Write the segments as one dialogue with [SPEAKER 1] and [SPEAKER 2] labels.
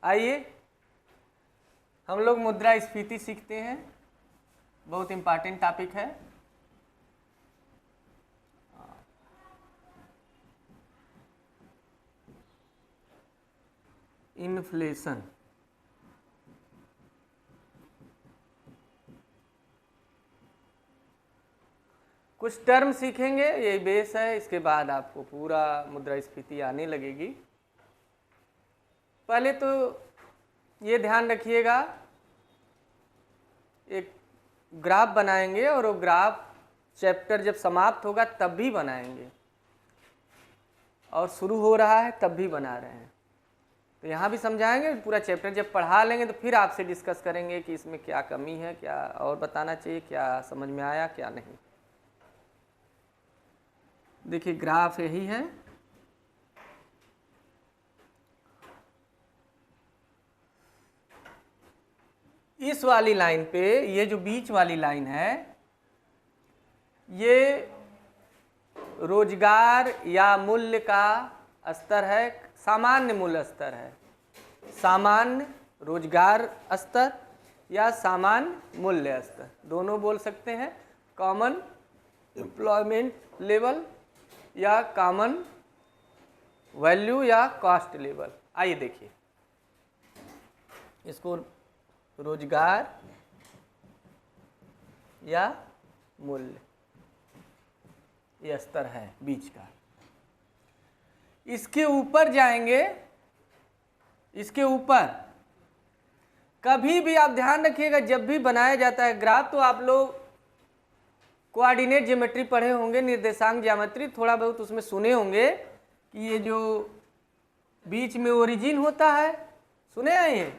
[SPEAKER 1] आइए हम लोग मुद्रास्फीति सीखते हैं, बहुत इम्पॉर्टेंट टॉपिक है। इन्फ्लेशन, कुछ टर्म सीखेंगे, यही बेस है, इसके बाद आपको पूरा मुद्रास्फीति आने लगेगी। पहले तो ये ध्यान रखिएगा, एक ग्राफ बनाएंगे और वो ग्राफ चैप्टर जब समाप्त होगा तब भी बनाएंगे, और शुरू हो रहा है तब भी बना रहे हैं। तो यहाँ भी समझाएंगे, पूरा चैप्टर जब पढ़ा लेंगे तो फिर आपसे डिस्कस करेंगे कि इसमें क्या कमी है, क्या और बताना चाहिए, क्या समझ में आया क्या नहीं। देखिए ग्राफ यही है, इस वाली लाइन पे ये जो बीच वाली लाइन है ये रोजगार या मूल्य का स्तर है, सामान्य मूल्य स्तर है, सामान्य रोजगार स्तर या सामान्य मूल्य स्तर दोनों बोल सकते हैं, कॉमन एम्प्लॉयमेंट लेवल या कॉमन वैल्यू या कॉस्ट लेवल। आइए देखिए, इसको रोजगार या मूल्य, ये स्तर है बीच का। इसके ऊपर जाएंगे, इसके ऊपर कभी भी आप ध्यान रखिएगा, जब भी बनाया जाता है ग्राफ तो आप लोग कोऑर्डिनेट ज्योमेट्री पढ़े होंगे, निर्देशांक ज्यामिति थोड़ा बहुत उसमें सुने होंगे कि ये जो बीच में ओरिजिन होता है, सुने हैं ये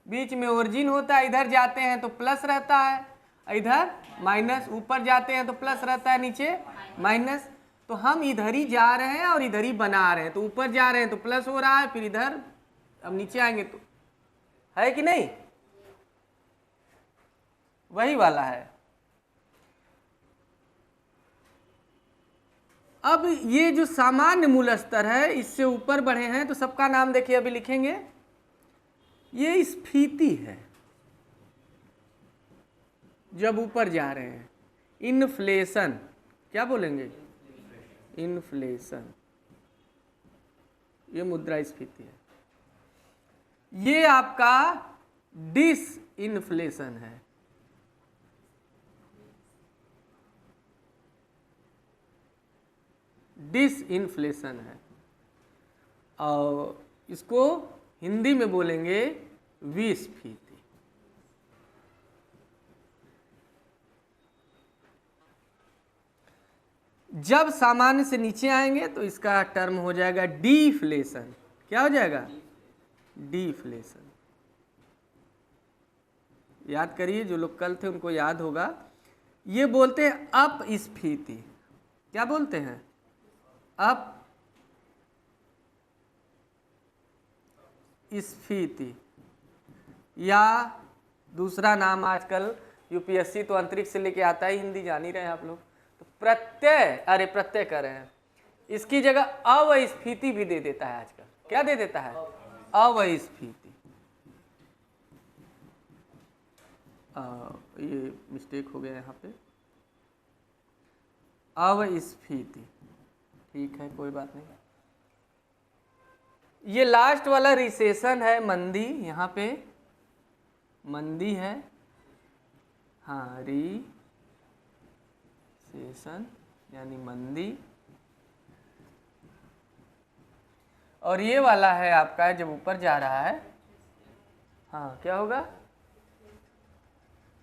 [SPEAKER 1] बीच में ओरिजिन होता है, इधर जाते हैं तो प्लस रहता है, इधर माइनस, ऊपर जाते हैं तो प्लस रहता है, नीचे माइनस। तो हम इधर ही जा रहे हैं और इधर ही बना रहे हैं, तो ऊपर जा रहे हैं तो प्लस हो रहा है, फिर इधर अब नीचे आएंगे तो है कि नहीं, वही वाला है। अब ये जो सामान्य मूल स्तर है इससे ऊपर बढ़े हैं तो सबका नाम देखिए अभी लिखेंगे, ये स्फीति है जब ऊपर जा रहे हैं। इन्फ्लेशन, क्या बोलेंगे, इन्फ्लेशन, ये मुद्रास्फीति है। ये आपका डिसइन्फ्लेशन है, डिसइन्फ्लेशन है, और इसको हिंदी में बोलेंगे विस्फीति। जब सामान्य से नीचे आएंगे तो इसका टर्म हो जाएगा डीफ्लेशन। क्या हो जाएगा, डीफ्लेशन। याद करिए, जो लोग कल थे उनको याद होगा। ये बोलते हैं अपस्फीति, क्या बोलते हैं, अप स्फीति, या दूसरा नाम आजकल यूपीएससी तो अंतरिक्ष से लेके आता है, हिंदी जान ही रहे हैं आप लोग, तो प्रत्यय, अरे प्रत्यय कर रहे हैं, इसकी जगह अवस्फीति भी दे देता है आजकल। क्या दे देता है, अवस्फीति। ये मिस्टेक हो गया यहाँ पे, अवस्फीति, ठीक है कोई बात नहीं। ये लास्ट वाला रिसेशन है, मंदी, यहाँ पे मंदी है, हाँ रिसेशन यानी मंदी। और ये वाला है आपका जब ऊपर जा रहा है, हाँ क्या होगा,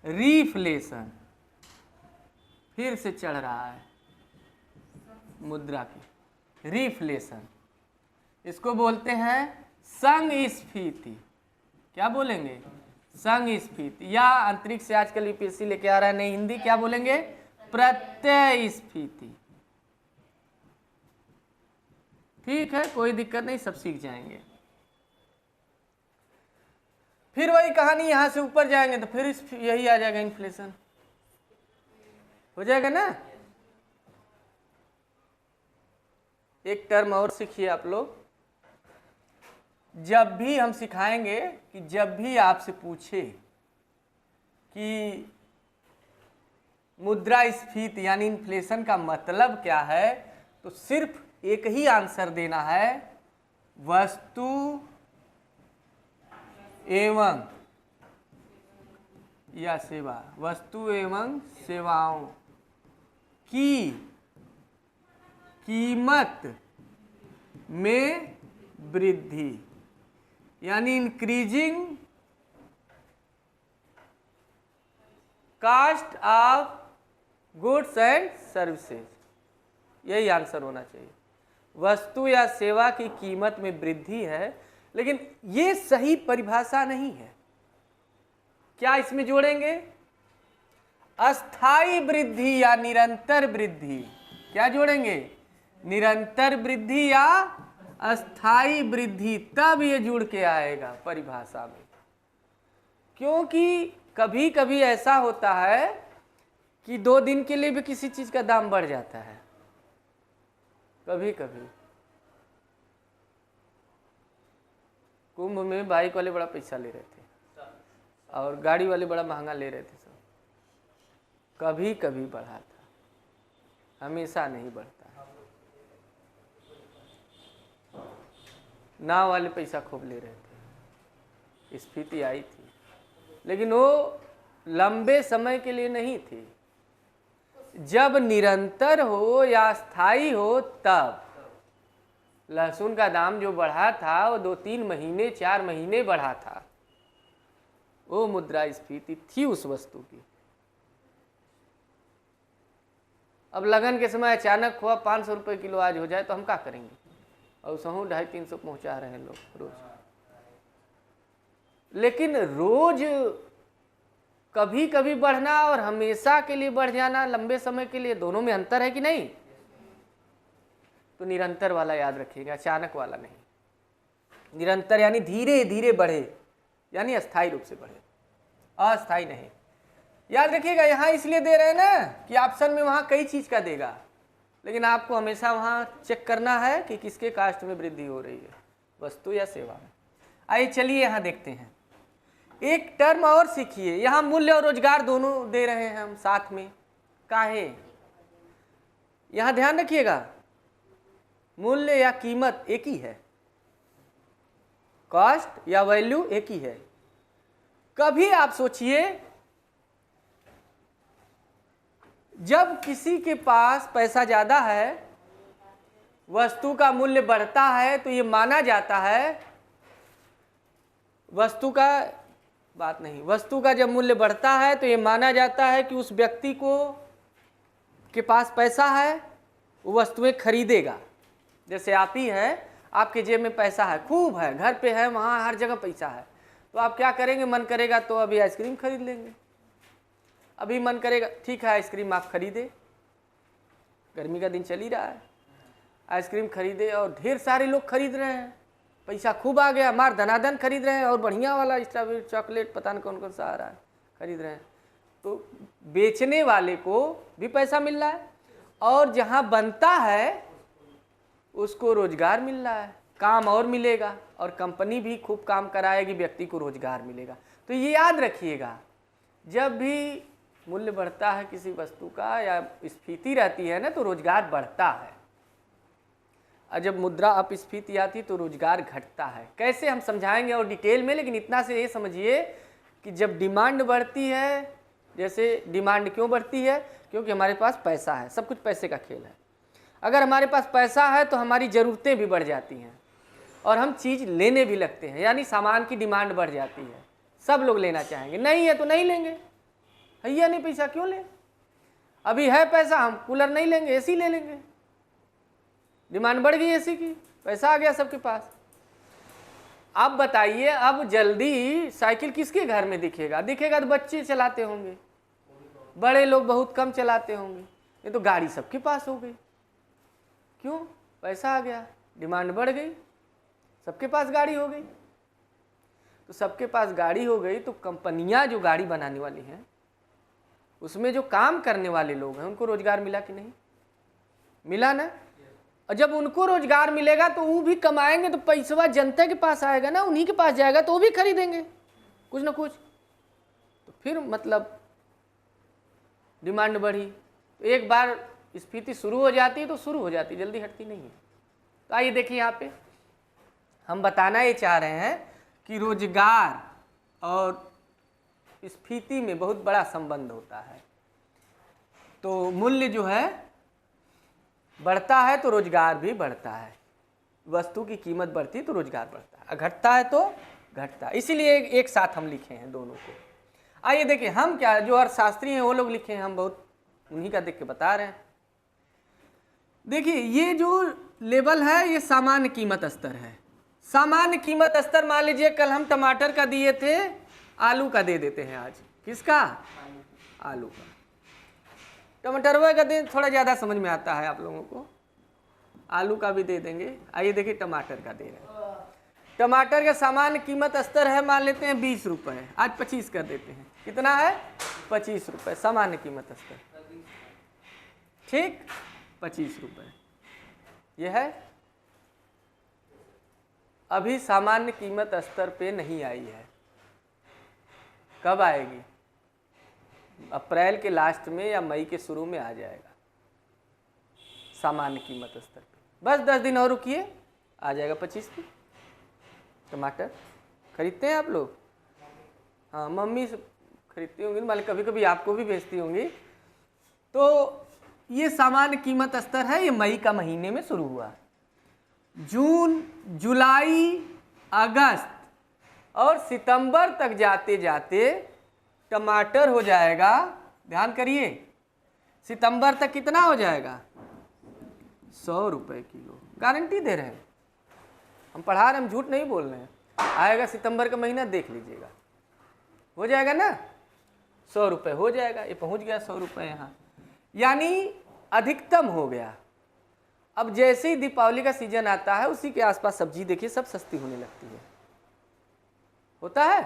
[SPEAKER 1] रिफ्लेशन, फिर से चढ़ रहा है मुद्रा की, रिफ्लेशन। इसको बोलते हैं संस्फीति। क्या बोलेंगे, संस्फीति, या अंतरिक्ष से आजकल यूपीएससी लेके आ रहा है, नहीं हिंदी क्या बोलेंगे, प्रत्ययस्फीति। ठीक है कोई दिक्कत नहीं, सब सीख जाएंगे। फिर वही कहानी, यहां से ऊपर जाएंगे तो फिर यही आ जाएगा, इन्फ्लेशन हो जाएगा ना। एक टर्म और सीखिए आप लोग, जब भी हम सिखाएंगे कि जब भी आपसे पूछे कि मुद्रास्फीति यानी इन्फ्लेशन का मतलब क्या है, तो सिर्फ एक ही आंसर देना है, वस्तु एवं या सेवा, वस्तु एवं सेवाओं की कीमत में वृद्धि, यानी increasing cost of goods and services, यही आंसर होना चाहिए। वस्तु या सेवा की कीमत में वृद्धि है, लेकिन ये सही परिभाषा नहीं है। क्या इसमें जोड़ेंगे? अस्थाई वृद्धि या निरंतर वृद्धि। क्या जोड़ेंगे? निरंतर वृद्धि या अस्थाई वृद्धि, तब ये जुड़ के आएगा परिभाषा में। क्योंकि कभी कभी ऐसा होता है कि 2 दिन के लिए भी किसी चीज का दाम बढ़ जाता है। कभी कभी कुंभ में बाइक वाले बड़ा पैसा ले रहे थे और गाड़ी वाले बड़ा महंगा ले रहे थे सब। कभी कभी बढ़ा था, हमेशा नहीं बढ़ता। नाव वाले पैसा खूब ले रहे थे, स्फीति आई थी, लेकिन वो लंबे समय के लिए नहीं थी। जब निरंतर हो या स्थायी हो तब। लहसुन का दाम जो बढ़ा था वो 2-3 महीने 4 महीने बढ़ा था, वो मुद्रास्फीति थी उस वस्तु की। अब लगन के समय अचानक हुआ 500 रुपये किलो आज हो जाए तो हम क्या करेंगे? और सहूँ 250-300 पहुंचा रहे हैं लोग रोज। लेकिन रोज कभी कभी बढ़ना और हमेशा के लिए बढ़ जाना, लंबे समय के लिए, दोनों में अंतर है कि नहीं? तो निरंतर वाला याद रखिएगा, अचानक वाला नहीं। निरंतर यानी धीरे धीरे बढ़े, यानी अस्थायी रूप से बढ़े, अस्थायी नहीं। याद रखिएगा, यहाँ इसलिए दे रहे हैं ना कि ऑप्शन में वहाँ कई चीज का देगा, लेकिन आपको हमेशा वहाँ चेक करना है कि किसके कास्ट में वृद्धि हो रही है, वस्तु या सेवा में। आइए चलिए यहाँ देखते हैं, एक टर्म और सीखिए। यहाँ मूल्य और रोजगार दोनों दे रहे हैं हम साथ में। काहे? यहाँ ध्यान रखिएगा, मूल्य या कीमत एक ही है, कॉस्ट या वैल्यू एक ही है। कभी आप सोचिए, जब किसी के पास पैसा ज्यादा है, वस्तु का मूल्य बढ़ता है, तो ये माना जाता है, वस्तु का बात नहीं, वस्तु का जब मूल्य बढ़ता है तो ये माना जाता है कि उस व्यक्ति को के पास पैसा है, वो वस्तुएं खरीदेगा। जैसे आप ही हैं, आपके जेब में पैसा है, खूब है, घर पे है, वहाँ हर जगह पैसा है, तो आप क्या करेंगे? मन करेगा तो अभी आइसक्रीम खरीद लेंगे। अभी मन करेगा, ठीक है आइसक्रीम आप खरीदे, गर्मी का दिन चल ही रहा है, आइसक्रीम खरीदे और ढेर सारे लोग खरीद रहे हैं, पैसा खूब आ गया, मार धनाधन खरीद रहे हैं, और बढ़िया वाला स्ट्रॉबेरी चॉकलेट पता नहीं कौन कौन सा आ रहा है, खरीद रहे हैं। तो बेचने वाले को भी पैसा मिल रहा है, और जहाँ बनता है उसको रोजगार मिल रहा है, काम और मिलेगा, और कंपनी भी खूब काम कराएगी, व्यक्ति को रोजगार मिलेगा। तो ये याद रखिएगा, जब भी मूल्य बढ़ता है किसी वस्तु का या स्फीति रहती है ना, तो रोजगार बढ़ता है, और जब मुद्रा अपस्फीति आती तो रोजगार घटता है। कैसे हम समझाएंगे और डिटेल में, लेकिन इतना से ये समझिए कि जब डिमांड बढ़ती है, जैसे डिमांड क्यों बढ़ती है? क्योंकि हमारे पास पैसा है, सब कुछ पैसे का खेल है। अगर हमारे पास पैसा है तो हमारी ज़रूरतें भी बढ़ जाती हैं और हम चीज़ लेने भी लगते हैं, यानी सामान की डिमांड बढ़ जाती है, सब लोग लेना चाहेंगे। नहीं है तो नहीं लेंगे, है या नहीं? पैसा क्यों लें? अभी है पैसा, हम कूलर नहीं लेंगे, एसी ले लेंगे, डिमांड बढ़ गई एसी की, पैसा आ गया सबके पास। अब बताइए, अब जल्दी साइकिल किसके घर में दिखेगा? दिखेगा तो बच्चे चलाते होंगे, बड़े लोग बहुत कम चलाते होंगे, ये तो गाड़ी सबके पास हो गई। क्यों? पैसा आ गया, डिमांड बढ़ गई, सबके पास गाड़ी हो गई। तो सबके पास गाड़ी हो गई तो कंपनियां जो गाड़ी बनाने वाली हैं, उसमें जो काम करने वाले लोग हैं, उनको रोजगार मिला कि नहीं? मिला ना? और जब उनको रोजगार मिलेगा तो वो भी कमाएंगे, तो पैसा जनता के पास आएगा ना, उन्हीं के पास जाएगा, तो वो भी खरीदेंगे कुछ ना कुछ, तो फिर मतलब डिमांड बढ़ी। तो एक बार स्फीति शुरू हो जाती है तो शुरू हो जाती है, जल्दी हटती नहीं है। तो आइए देखिए, यहाँ पे हम बताना ये चाह रहे हैं कि रोजगार और स्फीति में बहुत बड़ा संबंध होता है। तो मूल्य जो है बढ़ता है तो रोजगार भी बढ़ता है, वस्तु की कीमत बढ़ती तो रोजगार बढ़ता है, घटता है तो घटता है। इसीलिए एक साथ हम लिखे हैं दोनों को। आइए देखिए, हम क्या, जो अर्थशास्त्री हैं वो लोग लिखे हैं, हम बहुत उन्हीं का देख के बता रहे हैं। देखिए, ये जो लेवल है ये सामान्य कीमत स्तर है। सामान्य कीमत स्तर मान लीजिए कल हम टमाटर का दिए थे, आलू का दे देते हैं आज। किसका? आलू का। टमाटर का दें, थोड़ा ज़्यादा समझ में आता है आप लोगों को, आलू का भी दे देंगे। आइए देखिए, टमाटर का दे रहे हैं। टमाटर का सामान्य कीमत स्तर है, मान लेते हैं 20 रुपये, आज 25 कर देते हैं। कितना है? 25 रुपये सामान्य कीमत स्तर, ठीक, 25 रुपये यह है। अभी सामान्य कीमत स्तर पे नहीं आई है, कब आएगी? अप्रैल के लास्ट में या मई के शुरू में आ जाएगा सामान्य कीमत स्तर पे। बस 10 दिन और रुकिए, आ जाएगा 25 पे। टमाटर खरीदते हैं आप लोग? हाँ, मम्मी खरीदती होंगी, मान कभी कभी आपको भी भेजती होंगी। तो ये सामान्य कीमत स्तर है, ये मई का महीने में शुरू हुआ। जून, जुलाई, अगस्त और सितंबर तक जाते जाते टमाटर हो जाएगा, ध्यान करिए, सितंबर तक कितना हो जाएगा? 100 रुपये किलो, गारंटी दे रहे हैं, हम पढ़ा रहे, हम झूठ नहीं बोल रहे हैं। आएगा सितंबर का महीना, देख लीजिएगा, हो जाएगा ना, 100 रुपये हो जाएगा। ये पहुंच गया 100 रुपये यहाँ, यानी अधिकतम हो गया। अब जैसे ही दीपावली का सीजन आता है, उसी के आसपास सब्जी देखिए सब सस्ती होने लगती है। होता है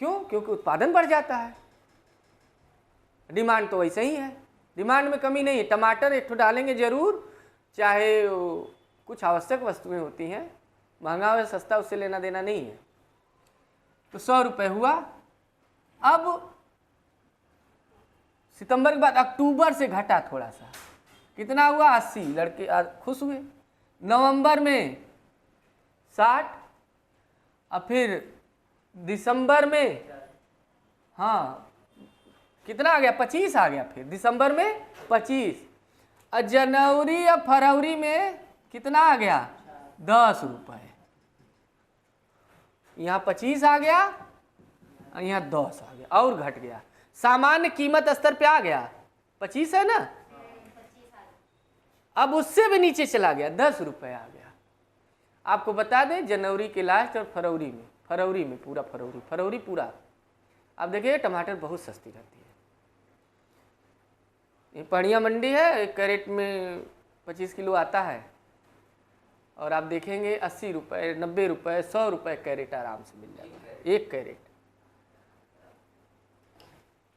[SPEAKER 1] क्यों? क्योंकि उत्पादन बढ़ जाता है, डिमांड तो वैसे ही है, डिमांड में कमी नहीं है। टमाटर एक ठो डालेंगे जरूर, चाहे कुछ आवश्यक वस्तुएं होती हैं, महंगा या सस्ता उससे लेना देना नहीं है। तो 100 रुपये हुआ। अब सितंबर के बाद अक्टूबर से घटा थोड़ा सा, कितना हुआ? 80, लड़के खुश हुए। नवंबर में 60, और फिर दिसंबर में, हाँ कितना आ गया? 25 आ गया। फिर दिसंबर में 25, और जनवरी या फरवरी में कितना आ गया? 10 रुपये। यहाँ 25 आ गया और यहाँ 10 आ गया, और घट गया। सामान्य कीमत स्तर पे आ गया, 25 है ना, अब उससे भी नीचे चला गया, 10 रुपये आ गया। आपको बता दें, जनवरी के लास्ट और फरवरी में पूरा फरवरी पूरा, अब देखिए टमाटर बहुत सस्ती रहती है। ये पड़िया मंडी है, एक कैरेट में 25 किलो आता है, और आप देखेंगे 80 रुपये, 90 रुपये, 100 रुपये कैरेट आराम से मिल जाता है, एक कैरेट।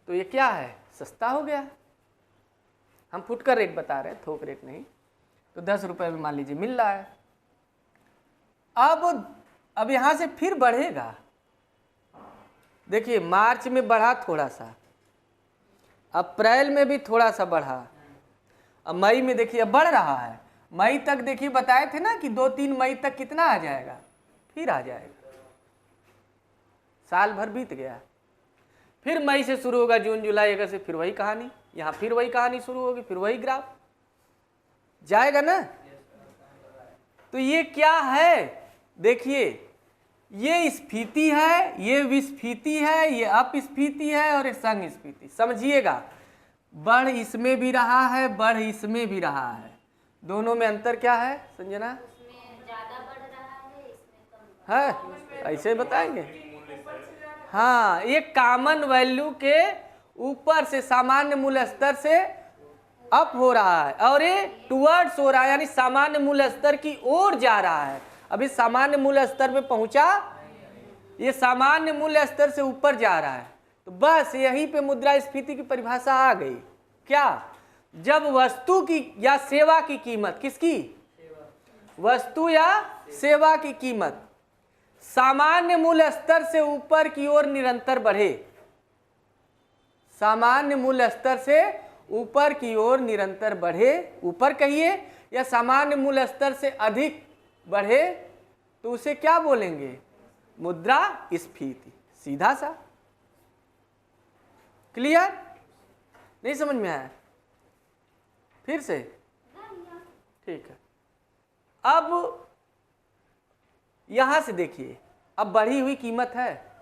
[SPEAKER 1] तो ये क्या है? सस्ता हो गया। हम फुटकर रेट बता रहे हैं, थोक रेट नहीं। तो 10 रुपये में मान लीजिए मिल रहा है। अब यहाँ से फिर बढ़ेगा। देखिए, मार्च में बढ़ा थोड़ा सा, अप्रैल में भी थोड़ा सा बढ़ा, अब मई में देखिए अब बढ़ रहा है। मई तक देखिए बताए थे ना कि 2-3 मई तक कितना आ जाएगा, फिर आ जाएगा। साल भर बीत गया, फिर मई से शुरू होगा, जून, जुलाई, अगस्त से फिर वही कहानी, यहाँ फिर वही कहानी शुरू होगी, फिर वही ग्राफ जाएगा ना। तो ये क्या है? देखिए, ये स्फीति है, ये विस्फीति है, ये अपस्फीति है और एक संग स्फीति। समझिएगा, बढ़ इसमें भी रहा है, बढ़ इसमें भी रहा है। दोनों में अंतर क्या है संजना?
[SPEAKER 2] उसमें ज्यादा बढ़ रहा है, इसमें कम
[SPEAKER 1] है, ऐसे बताएंगे। हाँ, ये कॉमन वैल्यू के ऊपर से, सामान्य मूल्य स्तर से अप हो रहा है, और ये टुवर्ड्स हो रहा है, यानी सामान्य मूल्य स्तर की ओर जा रहा है। अभी सामान्य मूल्य स्तर पे पहुंचा, ये सामान्य मूल्य स्तर से ऊपर जा रहा है। तो बस यहीं पे मुद्रास्फीति की परिभाषा आ गई। क्या? जब वस्तु की या सेवा की कीमत, किसकी? वस्तु या सेवा की कीमत सामान्य मूल्य स्तर से ऊपर की ओर निरंतर बढ़े, सामान्य मूल्य स्तर से ऊपर की ओर निरंतर बढ़े, ऊपर कहिए, या सामान्य मूल्य स्तर से अधिक बढ़े, तो उसे क्या बोलेंगे? मुद्रास्फीति। सीधा सा, क्लियर? नहीं समझ में आया? फिर से, ठीक है। अब यहां से देखिए, अब बढ़ी हुई कीमत है,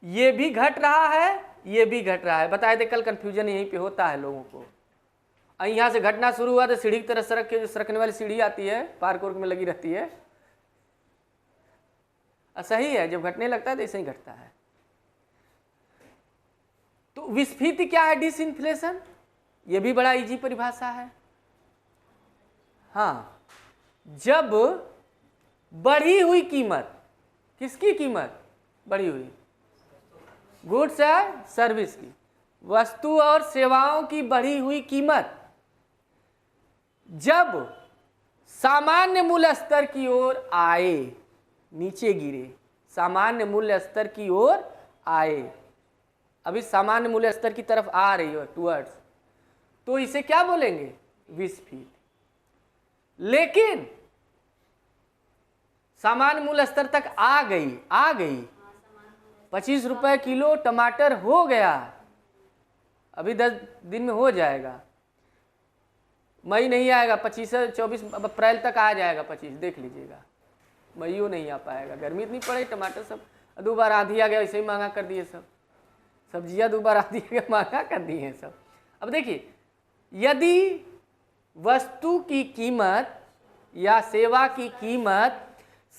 [SPEAKER 1] ये भी घट रहा है, ये भी घट रहा है। बताए थे कल, कंफ्यूजन यहीं पे होता है लोगों को। यहां से घटना शुरू हुआ तो सीढ़ी की तरह सड़क के, जो सरकने वाली सीढ़ी आती है पार्क वर्क में लगी रहती है, सही है, जब घटने लगता है तो ऐसे ही घटता है। तो विस्फीति क्या है? डिसइंफ्लेशन। ये भी बड़ा इजी परिभाषा है। हाँ, जब बढ़ी हुई कीमत, किसकी कीमत बढ़ी हुई? गुड्स एंड सर्विस की, वस्तु और सेवाओं की बढ़ी हुई कीमत जब सामान्य मूल्य स्तर की ओर आए, नीचे गिरे, सामान्य मूल्य स्तर की ओर आए, अभी सामान्य मूल्य स्तर की तरफ आ रही हो टुवर्ड्स, तो इसे क्या बोलेंगे? विस्फीति। लेकिन सामान्य मूल्य स्तर तक आ गई 25 रुपए किलो टमाटर हो गया, अभी 10 दिन में हो जाएगा, मई नहीं आएगा, 24 अप्रैल तक आ जाएगा 25, देख लीजिएगा। मईयो नहीं आ पाएगा, गर्मी इतनी पड़े, टमाटर सब 2 बार आंधी आ गया, ऐसे ही महंगा कर दिए सब, सब्जियां 2 बार आंधी आ गया, महंगा कर दिए हैं सब। अब देखिए, यदि वस्तु की कीमत या सेवा की कीमत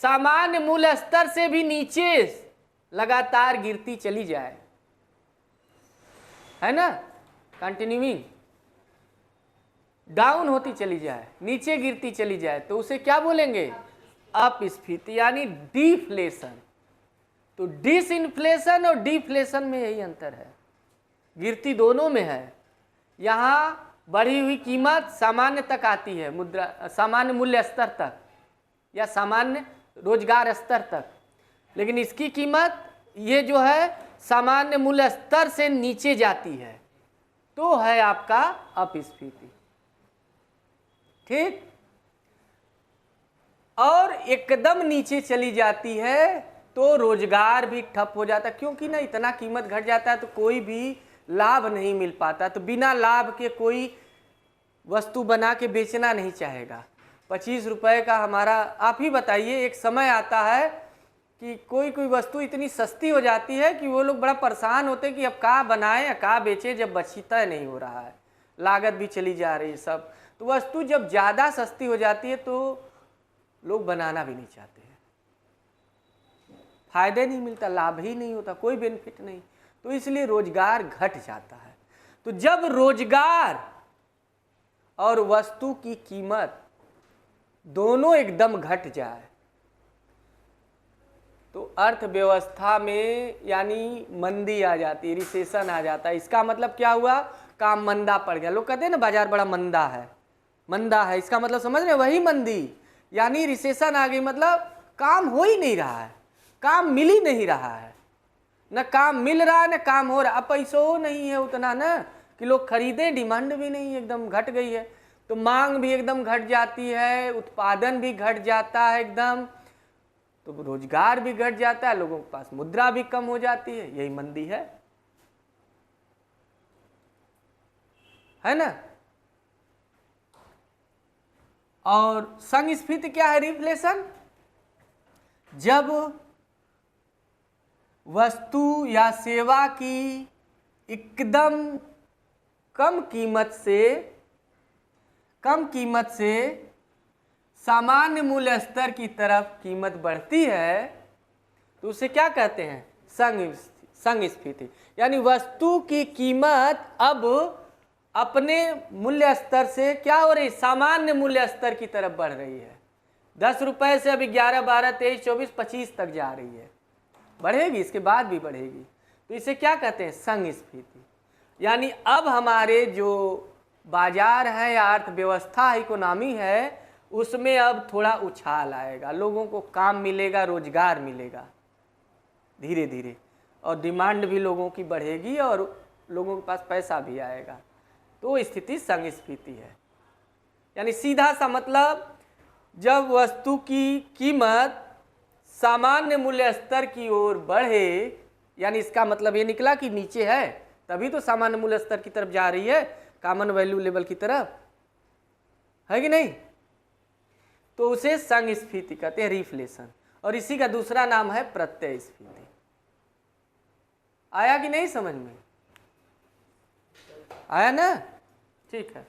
[SPEAKER 1] सामान्य मूल्य स्तर से भी नीचे लगातार गिरती चली जाए, है ना, कंटिन्यूइंग डाउन होती चली जाए, नीचे गिरती चली जाए, तो उसे क्या बोलेंगे? अपस्फीति, यानी डिफ्लेशन। तो डिसइंफ्लेशन और डिफ्लेशन में यही अंतर है, गिरती दोनों में है। यहां बढ़ी हुई कीमत सामान्य तक आती है, मुद्रा सामान्य मूल्य स्तर तक या सामान्य रोजगार स्तर तक, लेकिन इसकी कीमत ये जो है सामान्य मूल्य स्तर से नीचे जाती है, तो है आपका अपस्फीति। ठीक, और एकदम नीचे चली जाती है तो रोजगार भी ठप हो जाता है, क्योंकि ना इतना कीमत घट जाता है तो कोई भी लाभ नहीं मिल पाता, तो बिना लाभ के कोई वस्तु बना के बेचना नहीं चाहेगा। 25 रुपए का हमारा, आप ही बताइए, एक समय आता है कि कोई कोई वस्तु इतनी सस्ती हो जाती है कि वो लोग बड़ा परेशान होते हैं कि अब का बनाएं या का बेचें, जब बचता नहीं हो रहा है, लागत भी चली जा रही है सब। तो वस्तु जब ज़्यादा सस्ती हो जाती है तो लोग बनाना भी नहीं चाहते हैं, फायदे नहीं मिलता, लाभ ही नहीं होता, कोई बेनिफिट नहीं, तो इसलिए रोजगार घट जाता है। तो जब रोजगार और वस्तु की कीमत दोनों एकदम घट जाए तो अर्थव्यवस्था में यानी मंदी आ जाती है, रिसेशन आ जाता है। इसका मतलब क्या हुआ? काम मंदा पड़ गया। लोग कहते हैं ना बाजार बड़ा मंदा है, इसका मतलब समझ रहे हैं, वही मंदी यानी रिसेशन आ गई, मतलब काम हो ही नहीं रहा है, काम मिल ही नहीं रहा है, न काम मिल रहा है न काम हो रहा। अब पैसों नहीं है उतना ना कि लोग खरीदें, डिमांड भी नहीं, एकदम घट गई है, तो मांग भी एकदम घट जाती है, उत्पादन भी घट जाता है एकदम, तो रोजगार भी घट जाता है, लोगों के पास मुद्रा भी कम हो जाती है, यही मंदी है ना। और संस्फीति क्या है? रिफ्लेशन, जब वस्तु या सेवा की एकदम कम कीमत से सामान्य मूल्य स्तर की तरफ कीमत बढ़ती है तो उसे क्या कहते हैं? संस्फीति। यानी वस्तु की कीमत अब अपने मूल्य स्तर से क्या हो रही? सामान्य मूल्य स्तर की तरफ बढ़ रही है। 10 रुपए से अभी 11, 12, 23, 24, 25 तक जा रही है, बढ़ेगी, इसके बाद भी बढ़ेगी, तो इसे क्या कहते हैं? संस्फीति। यानी अब हमारे जो बाजार है या अर्थव्यवस्था है, इकोनॉमी है, उसमें अब थोड़ा उछाल आएगा, लोगों को काम मिलेगा, रोजगार मिलेगा धीरे धीरे, और डिमांड भी लोगों की बढ़ेगी और लोगों के पास पैसा भी आएगा। तो स्थिति संस्फीति है। यानी सीधा सा मतलब जब वस्तु की कीमत सामान्य मूल्य स्तर की ओर बढ़े, यानी इसका मतलब ये निकला कि नीचे है तभी तो सामान्य मूल्य स्तर की तरफ जा रही है, कॉमन वैल्यू लेवल की तरफ, है कि नहीं? तो उसे संस्फीति कहते हैं, रिफ्लेशन। और इसी का दूसरा नाम है प्रत्ययस्फीति। आया कि नहीं समझ में? आया ना? ठीक है।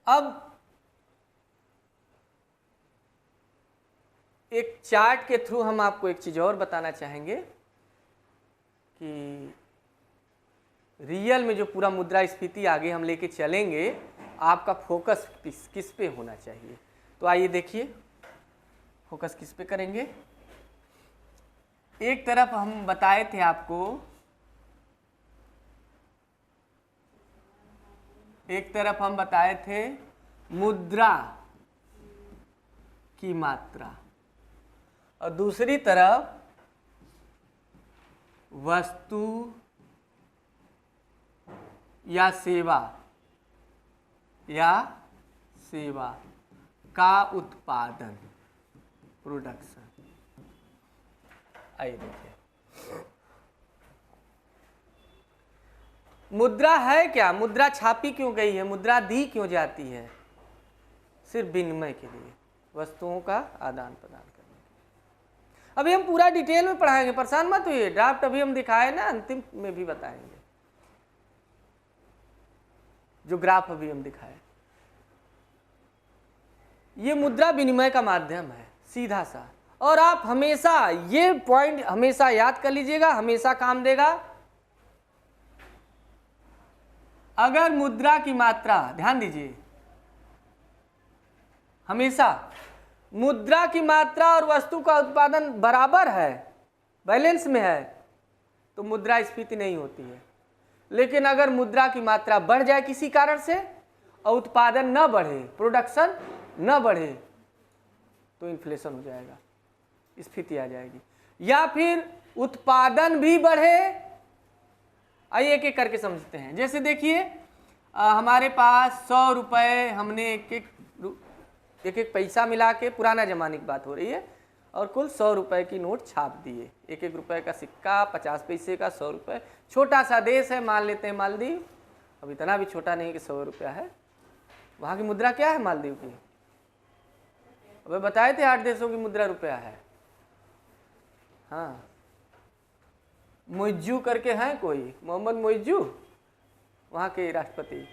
[SPEAKER 1] अब एक चार्ट के थ्रू हम आपको एक चीज और बताना चाहेंगे कि रियल में जो पूरा मुद्रास्फीति आगे हम लेके चलेंगे, आपका फोकस किस पे होना चाहिए। तो आइए देखिए, फोकस किस पे करेंगे। एक तरफ हम बताए थे आपको, एक तरफ हम बताए थे मुद्रा की मात्रा, और दूसरी तरफ वस्तु या सेवा का उत्पादन, प्रोडक्शन। आइए देखिए, मुद्रा है क्या? मुद्रा छापी क्यों गई है? मुद्रा दी क्यों जाती है? सिर्फ विनिमय के लिए, वस्तुओं का आदान प्रदान करने के लिए। अभी हम पूरा डिटेल में पढ़ाएंगे, परेशान मत होइए। ड्राफ्ट अभी हम दिखाए ना, अंतिम में भी बताएंगे। जो ग्राफ अभी हम दिखाए, ये मुद्रा विनिमय का माध्यम है सीधा सा। और आप हमेशा ये पॉइंट हमेशा याद कर लीजिएगा, हमेशा काम देगा। अगर मुद्रा की मात्रा, ध्यान दीजिए, हमेशा मुद्रा की मात्रा और वस्तु का उत्पादन बराबर है, बैलेंस में है, तो मुद्रास्फीति नहीं होती है। लेकिन अगर मुद्रा की मात्रा बढ़ जाए किसी कारण से और उत्पादन न बढ़े, प्रोडक्शन न बढ़े, तो इन्फ्लेशन हो जाएगा, स्फीति आ जाएगी। या फिर उत्पादन भी बढ़े। आइए एक एक करके समझते हैं। जैसे देखिए, हमारे पास 100 रुपये, हमने एक एक पैसा मिला के, पुराना जमाने की बात हो रही है, और कुल 100 रुपये की नोट छाप दिए। एक एक रुपये का सिक्का, 50 पैसे का, 100 रुपये। छोटा सा देश है, मान लेते हैं मालदीव। अब इतना भी छोटा नहीं कि 100 रुपया है। वहाँ की मुद्रा क्या है मालदीव की? अबे बताए थे 8 देशों की मुद्रा रुपया है। हाँ, मोइज्जू करके हैं कोई, मोहम्मद मोइज्जू, वहाँ के राष्ट्रपति।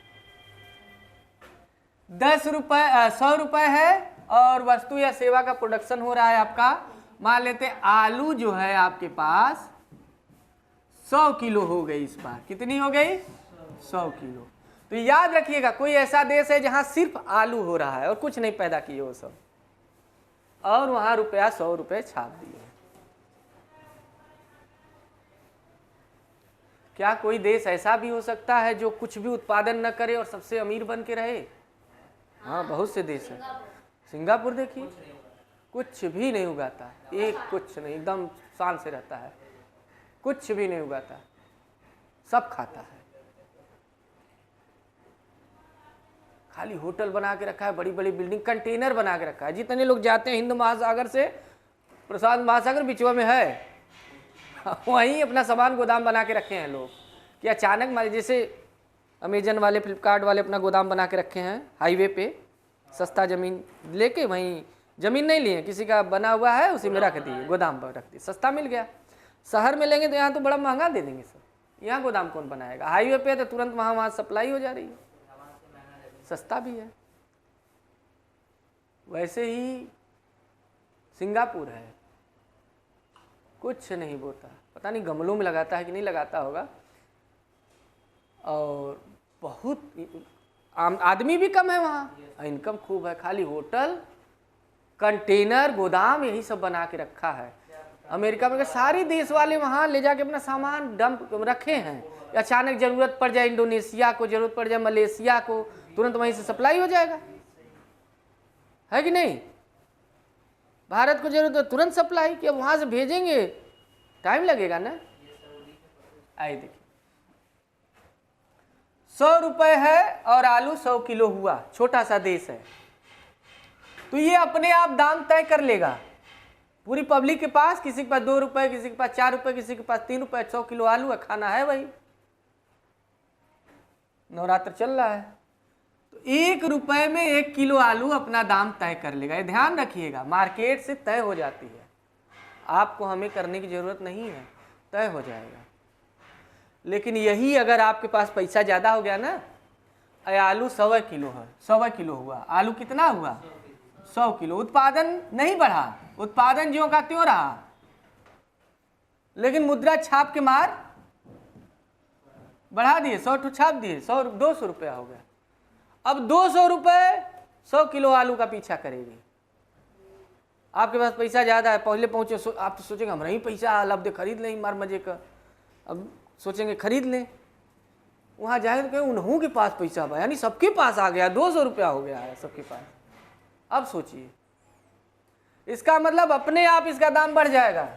[SPEAKER 1] 10 रुपये 100 रुपये है, और वस्तु या सेवा का प्रोडक्शन हो रहा है आपका, मान लेते आलू जो है आपके पास 100 किलो हो गई इस बार। कितनी हो गई? 100 किलो। तो याद रखिएगा, कोई ऐसा देश है जहां सिर्फ आलू हो रहा है और कुछ नहीं पैदा किए वो सब, और वहां रुपया 100 रुपये छाप दिए। क्या कोई देश ऐसा भी हो सकता है जो कुछ भी उत्पादन न करे और सबसे अमीर बन के रहे? हाँ, बहुत से देश हैं। सिंगापुर देखिए, कुछ भी नहीं उगाता, एक कुछ नहीं, एकदम शान से रहता है, कुछ भी नहीं उगाता, सब खाता है। खाली होटल बना के रखा है, बड़ी बड़ी बिल्डिंग, कंटेनर बना के रखा है। जितने लोग जाते हैं हिंद महासागर से, प्रशांत महासागर बिचवा में है, वहीं अपना सामान गोदाम बना के रखे हैं लोग। कि अचानक मान जैसे अमेजन वाले, फ्लिपकार्ट वाले अपना गोदाम बना के रखे हैं हाईवे पे, सस्ता ज़मीन लेके, वहीं ज़मीन नहीं लिए, किसी का बना हुआ है उसी में रख दिए, गोदाम पर रख दिए, सस्ता मिल गया। शहर में लेंगे तो यहाँ तो बड़ा महंगा दे देंगे सर, यहाँ गोदाम कौन बनाएगा? हाईवे पे तो तुरंत वहाँ सप्लाई हो जा रही है, सस्ता भी है। वैसे ही सिंगापुर है, कुछ नहीं बोता, पता नहीं गमलों में लगाता है कि नहीं लगाता होगा, और बहुत आम आदमी भी कम है वहाँ, इनकम खूब है। खाली होटल, कंटेनर, गोदाम, यही सब बना के रखा है। अमेरिका में सारी देश वाले वहाँ ले जाके अपना सामान डंप रखे हैं। अचानक जरूरत पड़ जाए इंडोनेशिया को, जरूरत पड़ जाए मलेशिया को, तुरंत वहीं से सप्लाई हो जाएगा, है कि नहीं? भारत को जरूरत है तुरंत सप्लाई कि अब वहाँ से भेजेंगे, टाइम लगेगा ना। आइए देखिए, 100 रुपये है और आलू 100 किलो हुआ, छोटा सा देश है, तो ये अपने आप दाम तय कर लेगा। पूरी पब्लिक के पास, किसी के पास 2 रुपये, किसी के पास 4 रुपये, किसी के पास 3 रुपये, 100 किलो आलू है, खाना है वही। नवरात्र चल रहा है, तो 1 रुपये में 1 किलो आलू अपना दाम तय कर लेगा। ये ध्यान रखिएगा, मार्केट से तय हो जाती है, आपको हमें करने की जरूरत नहीं है, तय हो जाएगा। लेकिन यही अगर आपके पास पैसा ज़्यादा हो गया ना, आलू 100 किलो है, 100 किलो हुआ, आलू कितना हुआ? 100 किलो। उत्पादन नहीं बढ़ा, उत्पादन ज्यों का त्यों रहा, लेकिन मुद्रा छाप के मार बढ़ा दिए, 100 ठो छाप दिए, 200 रुपया हो गया। अब 200 रुपये 100 किलो आलू का पीछा करेगी। आपके पास पैसा ज़्यादा है, पहले पहुँचे, आप तो सोचेंगे हमारा ही पैसा, अब दे खरीद लें मार मजे का, अब सोचेंगे खरीद लें। वहाँ जाए तो कहें उन्हों के पास पैसा बा, यानी सबके पास आ गया, 200 रुपया हो गया है सबके पास। अब सोचिए, इसका मतलब अपने आप इसका दाम बढ़ जाएगा।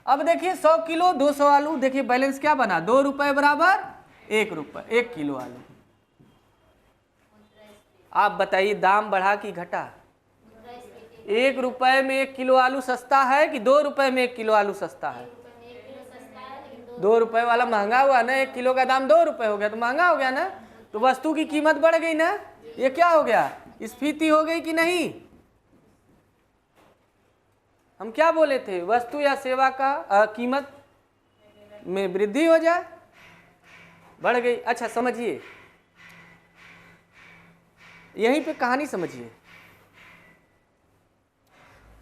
[SPEAKER 1] अब देखिए 100 किलो 200 आलू, देखिए बैलेंस क्या बना, 2 रुपये बराबर 1 रुपये, 1 किलो आलू। आप बताइए दाम बढ़ा कि घटा? 1 रुपये में 1 किलो आलू सस्ता है कि 2 रुपये में 1 किलो आलू सस्ता है? 2 रुपये वाला महंगा हुआ ना, 1 किलो का दाम 2 रुपये हो गया तो महंगा हो गया ना, तो वस्तु की कीमत बढ़ गई ना। ये क्या हो गया, स्फीति हो गई कि नहीं? हम क्या बोले थे, वस्तु या सेवा का कीमत में वृद्धि हो जाए, बढ़ गई। अच्छा समझिए, यहीं पे कहानी समझिए।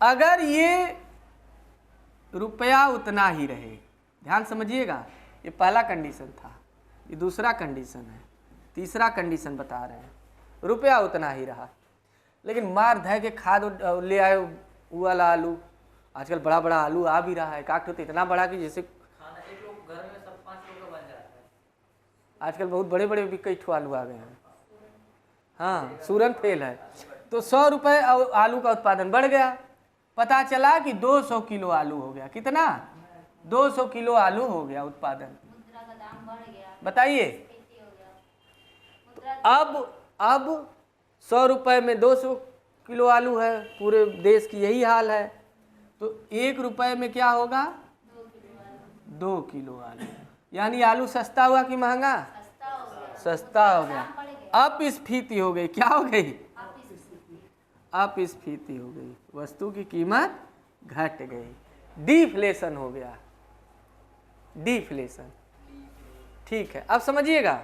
[SPEAKER 1] अगर ये रुपया उतना ही रहे, ध्यान समझिएगा, ये पहला कंडीशन था, ये दूसरा कंडीशन है, तीसरा कंडीशन बता रहे हैं, रुपया उतना ही रहा, लेकिन मार धय के खाद ले आए वो वाला आलू। आजकल बड़ा बड़ा आलू आ भी रहा है, काट तो इतना बड़ा कि जैसे खाना एक लोग घर में सब 5 लोग का बन जाता है। आजकल बहुत बड़े बड़े भी कई ठो आलू आ गए हैं, हाँ सूरन फेल है। तो 100 रुपये आलू का उत्पादन बढ़ गया, पता चला कि 200 किलो आलू हो गया। कितना? 200 किलो आलू हो गया उत्पादन।
[SPEAKER 2] मुद्रा का दाम बढ़ गया,
[SPEAKER 1] बताइए,
[SPEAKER 2] स्फीति हो गया।
[SPEAKER 1] अब 100 रुपये में 200 किलो आलू है, पूरे देश की यही हाल है, तो 1 रुपये में क्या होगा? 2 किलो आलू। यानी आलू सस्ता हुआ कि महंगा? सस्ता हो गया। अपस्फीति हो गई। क्या हो गई? अपस्फीति हो गई, वस्तु की कीमत घट गई, डिफ्लेशन हो गया, डिफ्लेशन। ठीक है, अब समझिएगा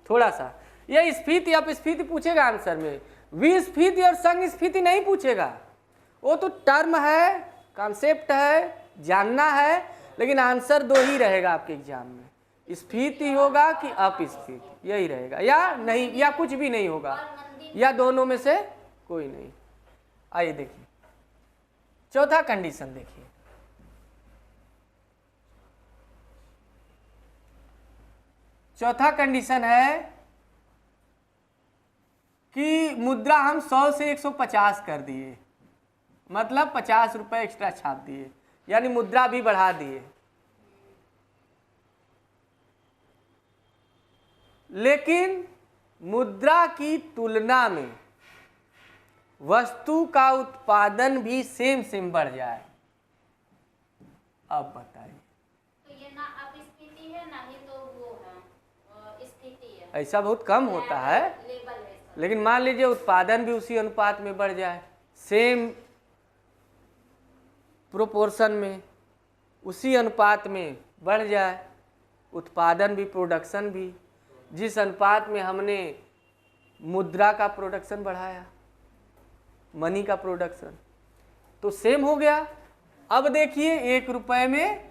[SPEAKER 1] थोड़ा सा, यह स्फीति अपस्फीति पूछेगा आंसर में, विस्फीति और संस्फीति नहीं पूछेगा। वो तो टर्म है, कॉन्सेप्ट है, जानना है, लेकिन आंसर 2 ही रहेगा आपके एग्जाम में, स्फीति होगा कि अपस्फीति, यही रहेगा, या नहीं, या कुछ भी नहीं होगा, या दोनों में से कोई नहीं। आइए देखिए चौथा कंडीशन, देखिए चौथा कंडीशन है कि मुद्रा हम 100 से 150 कर दिए, मतलब 50 रुपये एक्स्ट्रा छाप दिए, यानी मुद्रा भी बढ़ा दिए, लेकिन मुद्रा की तुलना में वस्तु का उत्पादन भी सेम बढ़ जाए। अब बताइए,
[SPEAKER 2] तो ये ना अपस्फीति है ना ही तो वो है स्फीति है,
[SPEAKER 1] ऐसा बहुत कम होता है,
[SPEAKER 2] लेवल है सब।
[SPEAKER 1] लेकिन मान लीजिए उत्पादन भी उसी अनुपात में बढ़ जाए, सेम प्रोपोर्शन में, उसी अनुपात में बढ़ जाए, उत्पादन भी प्रोडक्शन भी, जिस अनुपात में हमने मुद्रा का प्रोडक्शन बढ़ाया, मनी का प्रोडक्शन, तो सेम हो गया। अब देखिए 1 रुपये में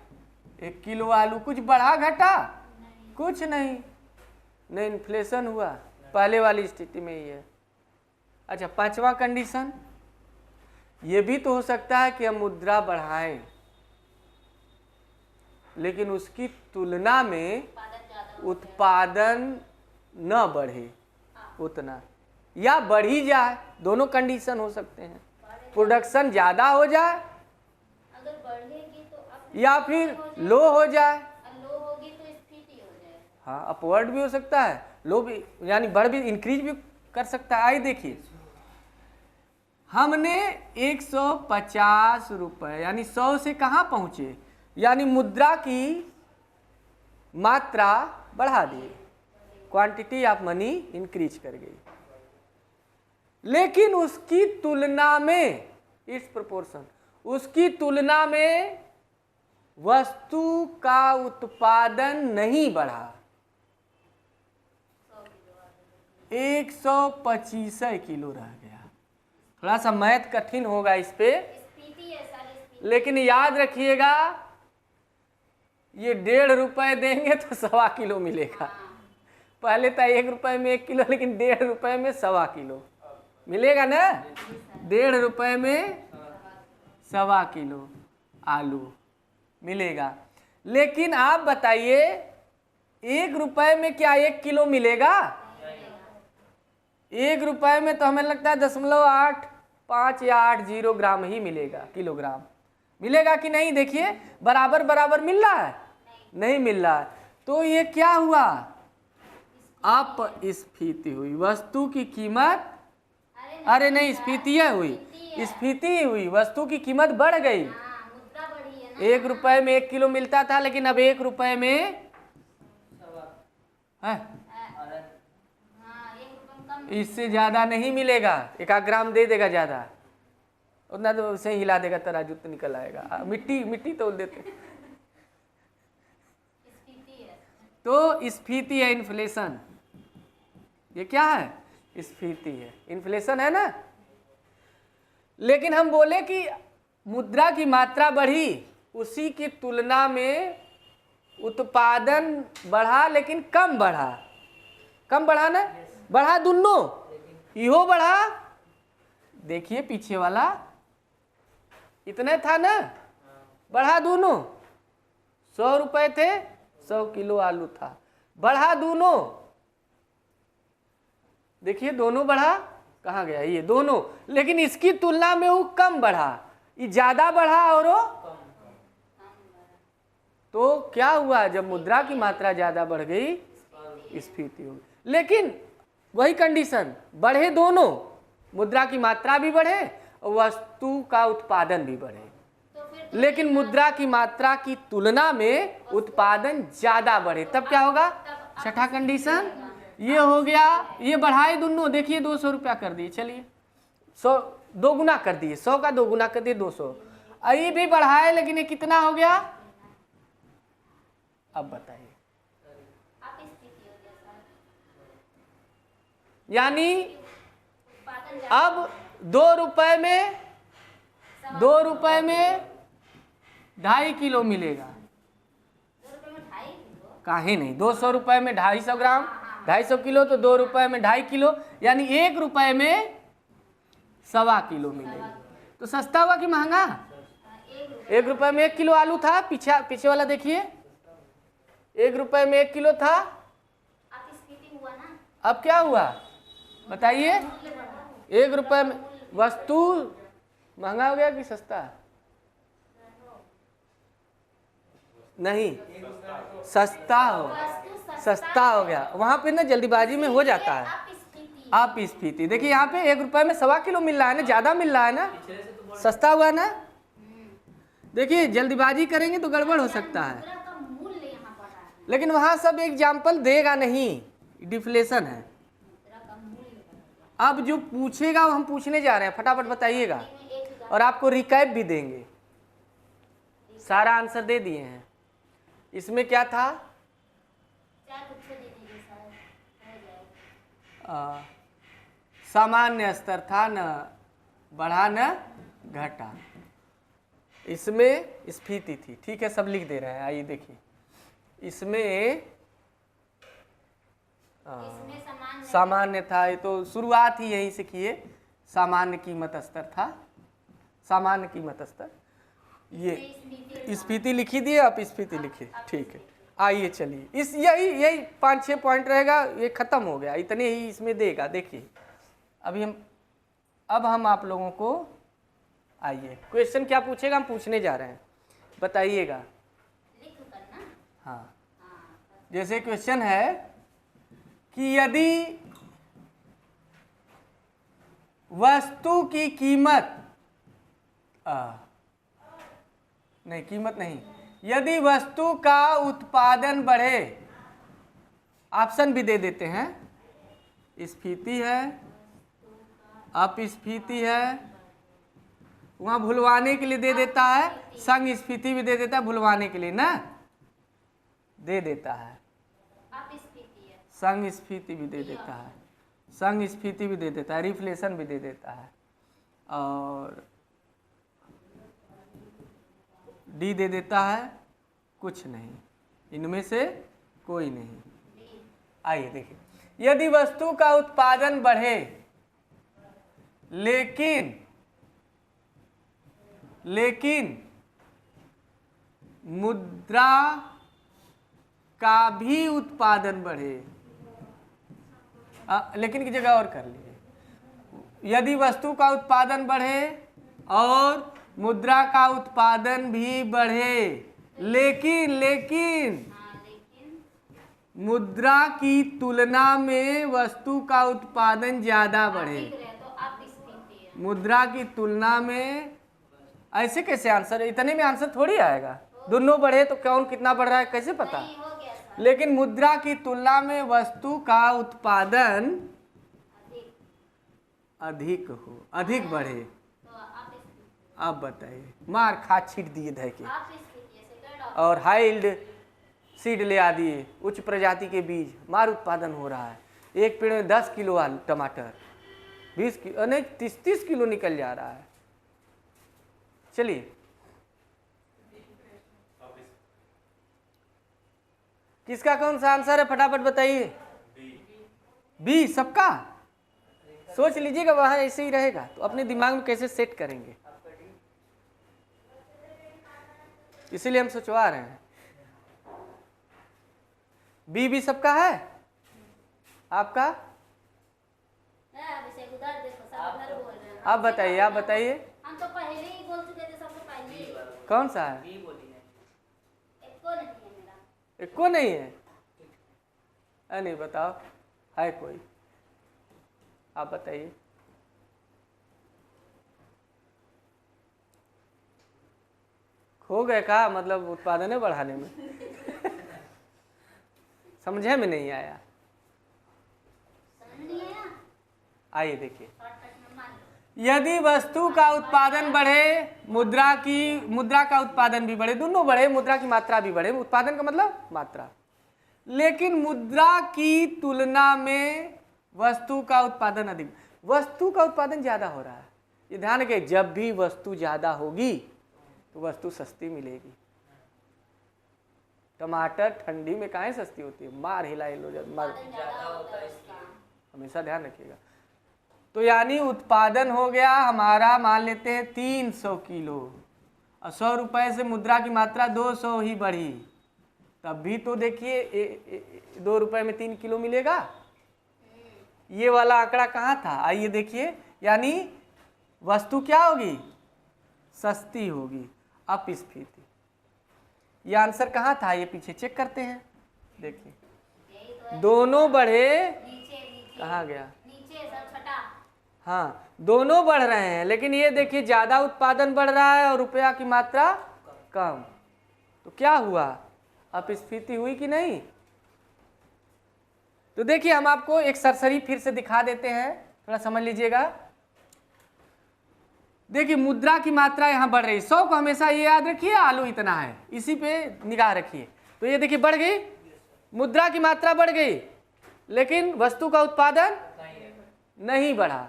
[SPEAKER 1] 1 किलो आलू, कुछ बढ़ा घटा? कुछ नहीं, न इन्फ्लेशन हुआ, पहले वाली स्थिति में ही है। अच्छा, 5वां कंडीशन, ये भी तो हो सकता है कि हम मुद्रा बढ़ाएं लेकिन उसकी तुलना में
[SPEAKER 2] उत्पादन ज्यादा हो
[SPEAKER 1] उत्पादन न बढ़े उतना, या बढ़ ही जाए, दोनों कंडीशन हो सकते हैं। प्रोडक्शन ज़्यादा हो जाए
[SPEAKER 2] अगर बढ़ेगी तो
[SPEAKER 1] या फिर लो हो जाए।
[SPEAKER 2] लो होगी तो स्फीति हो जाए।
[SPEAKER 1] हाँ, अपवर्ड भी हो सकता है, लो भी, यानी बढ़ भी, इंक्रीज भी कर सकता है। आइए देखिए, हमने 150 रुपये यानी 100 से कहाँ पहुँचे, यानी मुद्रा की मात्रा बढ़ा दी, क्वांटिटी ऑफ मनी इंक्रीज कर गई, लेकिन उसकी तुलना में, इट्स प्रोपोर्शन, उसकी तुलना में वस्तु का उत्पादन नहीं बढ़ा। 125 किलो रह गया। थोड़ा सा मैथ कठिन होगा इस पे,
[SPEAKER 2] स्फीति है सारी स्फीति।
[SPEAKER 1] लेकिन याद रखिएगा ये 1.5 रुपये देंगे तो 1.25 किलो मिलेगा। पहले था 1 रुपये में 1 किलो, लेकिन 1.5 रुपये में 1.25 किलो मिलेगा ना। 1.5 रुपये में 1.25 किलो आलू मिलेगा। लेकिन आप बताइए 1 रुपये में क्या 1 किलो मिलेगा? 1 रुपये में तो हमें लगता है 0.85 या 80 ग्राम ही मिलेगा, किलोग्राम मिलेगा कि नहीं? देखिए बराबर बराबर मिल रहा है, नहीं मिल रहा है। तो ये क्या हुआ? अपस्फीति हुई, वस्तु की कीमत, अरे नहीं, स्फीति हुई, स्फीति हुई, वस्तु की कीमत बढ़ गई।
[SPEAKER 2] मुद्रा बढ़ी है ना।
[SPEAKER 1] 1 रुपये में 1 किलो मिलता था, लेकिन अब 1 रुपये में है,
[SPEAKER 2] हाँ, 1 रुपये कम।
[SPEAKER 1] इससे ज्यादा नहीं मिलेगा। 1 ग्राम दे देगा ज्यादा, उतना तो उसे हिला देगा, तराजू तो निकल आएगा। मिट्टी मिट्टी तोल देते।
[SPEAKER 2] स्फीति है।
[SPEAKER 1] तो स्फीति है, इन्फ्लेशन। ये क्या है? स्फीति है, इन्फ्लेशन है ना। लेकिन हम बोले कि मुद्रा की मात्रा बढ़ी, उसी की तुलना में उत्पादन बढ़ा, लेकिन कम बढ़ा। कम बढ़ा ना, बढ़ा दोनों, इहो बढ़ा। देखिए पीछे वाला इतने था ना, बढ़ा दोनों। 100 रुपये थे, 100 किलो आलू था, बढ़ा दोनों। देखिए दोनों बढ़ा, कहाँ गया ये दोनों, लेकिन इसकी तुलना में वो कम बढ़ा, ये ज्यादा बढ़ा और वो। तो क्या हुआ? जब मुद्रा की मात्रा ज्यादा बढ़ गई, स्फीति हो गई। लेकिन वही कंडीशन, बढ़े दोनों, मुद्रा की मात्रा भी बढ़े और वस्तु का उत्पादन भी बढ़े।
[SPEAKER 2] तो फिर
[SPEAKER 1] लेकिन मुद्रा की मात्रा की तुलना में उत्पादन ज्यादा बढ़े, तब क्या होगा? छठा कंडीशन ये हो गया। ये बढ़ाए दोनों, देखिए 200 रुपया कर दिए, चलिए 100 2 गुना कर दिए, 100 का 2 गुना कर दिए 200। ये भी बढ़ाए, लेकिन ये कितना हो गया? अब बताइए,
[SPEAKER 2] अपस्फीति हो गया सर।
[SPEAKER 1] यानी
[SPEAKER 2] उत्पादन
[SPEAKER 1] अब 2 रुपए में 2.5 किलो मिलेगा।
[SPEAKER 2] 2 रुपये में 2.5 किलो।
[SPEAKER 1] काहे नहीं, 200 रुपये में 250 ग्राम, 250 किलो तो 2 रुपये में 2.5 किलो, यानी 1 रुपये में 1.25 किलो मिलेगा। तो सस्ता हुआ कि महंगा? 1 रुपये में 1 किलो आलू था। पीछे वाला देखिए, 1 रुपये में 1 किलो था,
[SPEAKER 2] अपस्फीति हुआ ना।
[SPEAKER 1] अब क्या हुआ बताइए? 1 रुपये में वस्तु महंगा हो गया कि सस्ता? नहीं, सस्ता हो गया। वहां पे ना जल्दीबाजी में हो जाता है।
[SPEAKER 2] अपस्फीति।
[SPEAKER 1] अपस्फीति, देखिए यहाँ पे 1 रुपये में 1.25 किलो मिल रहा है ना, ज्यादा मिल रहा है ना, सस्ता हुआ ना। देखिए जल्दीबाजी करेंगे तो गड़बड़ हो सकता है,
[SPEAKER 2] मुद्रा का मूल्य यहाँ बढ़ा है।
[SPEAKER 1] लेकिन वहां सब एग्जाम्पल देगा नहीं, डिफ्लेशन है।
[SPEAKER 2] मुद्रा का मूल्य बढ़ा।
[SPEAKER 1] अब जो पूछेगा वो हम पूछने जा रहे हैं, फटाफट बताइएगा,
[SPEAKER 2] इसमें एक उदाहरण
[SPEAKER 1] और आपको रिकैप भी देंगे। सारा आंसर दे दिए हैं। इसमें क्या था?
[SPEAKER 2] चार बच्चे दे दीजिए सर, हो जाएगा।
[SPEAKER 1] सामान्य स्तर था, न बढ़ा न घटा। इसमें स्फीति थी, ठीक है, सब लिख दे रहे हैं। आइए देखिए, इसमें
[SPEAKER 2] इसमें
[SPEAKER 1] सामान्य था, ये तो शुरुआत ही यहीं से किए। सामान्य कीमत स्तर था, सामान्य कीमत स्तर। ये स्फीति लिखी दिए, आप स्फीति लिखिए, ठीक है। आइए चलिए, इस यही 5-6 पॉइंट रहेगा, ये खत्म हो गया, इतने ही इसमें देगा। देखिए अभी अब हम आप लोगों को, आइए क्वेश्चन क्या पूछेगा, हम पूछने जा रहे हैं, बताइएगा। हाँ, जैसे क्वेश्चन है कि यदि वस्तु की कीमत नहीं, कीमत नहीं, यदि वस्तु का उत्पादन बढ़े, ऑप्शन भी दे देते हैं, स्फीति है, अपस्फीति है, वहां भुलवाने के लिए दे देता है, संग स्फीति भी दे देता है, भुलवाने के लिए ना दे देता है, संग स्फीति भी दे देता है, संग स्फीति भी दे देता है, रिफ्लेशन भी दे देता है, और डी दे देता है, कुछ नहीं, इनमें से कोई नहीं। आइए देखिए, यदि वस्तु का उत्पादन बढ़े लेकिन मुद्रा का भी उत्पादन बढ़े, लेकिन की जगह और कर लीजिए, यदि वस्तु का उत्पादन बढ़े और मुद्रा का उत्पादन भी बढ़े, लेकिन मुद्रा की तुलना में वस्तु का उत्पादन ज्यादा बढ़े, मुद्रा की तुलना में, ऐसे कैसे आंसर, इतने में आंसर थोड़ी आएगा, दोनों बढ़े तो कौन कितना बढ़ रहा है कैसे पता। लेकिन मुद्रा की तुलना में वस्तु का उत्पादन अधिक हो, अधिक बढ़े। आप बताइए, मार खा छीट दिए धय के, और हाइल्ड सीड ले आ दिए, उच्च प्रजाति के बीज, मार उत्पादन हो रहा है, एक पेड़ में 10 किलो आलू टमाटर, 20 किलो नहीं 30 किलो निकल जा रहा है। चलिए, किसका कौन सा आंसर है फटाफट बताइए। बी सबका, सोच लीजिएगा, वहां ऐसे ही रहेगा तो अपने दिमाग में कैसे सेट करेंगे, इसीलिए हम सोचवा रहे हैं। बी सबका है, आपका? आप बताइए, आप बताइए।
[SPEAKER 2] हम तो पहले ही बोल चुके थे, सबसे पहले।
[SPEAKER 1] कौन सा है? एको नहीं है, नहीं बताओ, है कोई? आप बताइए। खो गए का मतलब उत्पादन बढ़ाने में समझे में नहीं आया। आइए देखिए, यदि वस्तु का उत्पादन बढ़े, मुद्रा का उत्पादन भी बढ़े, दोनों बढ़े, मुद्रा की मात्रा भी बढ़े, उत्पादन का मतलब मात्रा, लेकिन मुद्रा की तुलना में वस्तु का उत्पादन अधिक, वस्तु का उत्पादन ज्यादा हो रहा है। ये ध्यान रखिए, जब भी वस्तु ज्यादा होगी तो वस्तु सस्ती मिलेगी। टमाटर ठंडी में काहे सस्ती होती है, मार हिला मार, हमेशा ध्यान रखिएगा। तो यानी उत्पादन हो गया हमारा, मान लेते हैं 300 किलो, और 100 रुपए से मुद्रा की मात्रा 200 ही बढ़ी, तब भी तो देखिए 2 रुपए में 3 किलो मिलेगा। ये वाला आंकड़ा कहाँ था, आइए देखिए, यानी वस्तु क्या होगी, सस्ती होगी, अपस्फीति। ये आंसर कहाँ था, ये पीछे चेक करते हैं, देखिए दोनों बढ़े, कहाँ गया, हाँ दोनों बढ़ रहे हैं, लेकिन ये देखिए ज्यादा उत्पादन बढ़ रहा है और रुपया की मात्रा कम, तो क्या हुआ, अपस्फीति हुई कि नहीं। तो देखिए हम आपको एक सरसरी फिर से दिखा देते हैं, थोड़ा समझ लीजिएगा। देखिए मुद्रा की मात्रा यहाँ बढ़ रही, 100 को हमेशा ये याद रखिए, आलू इतना है, इसी पे निगाह रखिए। तो ये देखिए बढ़ गई, मुद्रा की मात्रा बढ़ गई, लेकिन वस्तु का उत्पादन नहीं बढ़ा।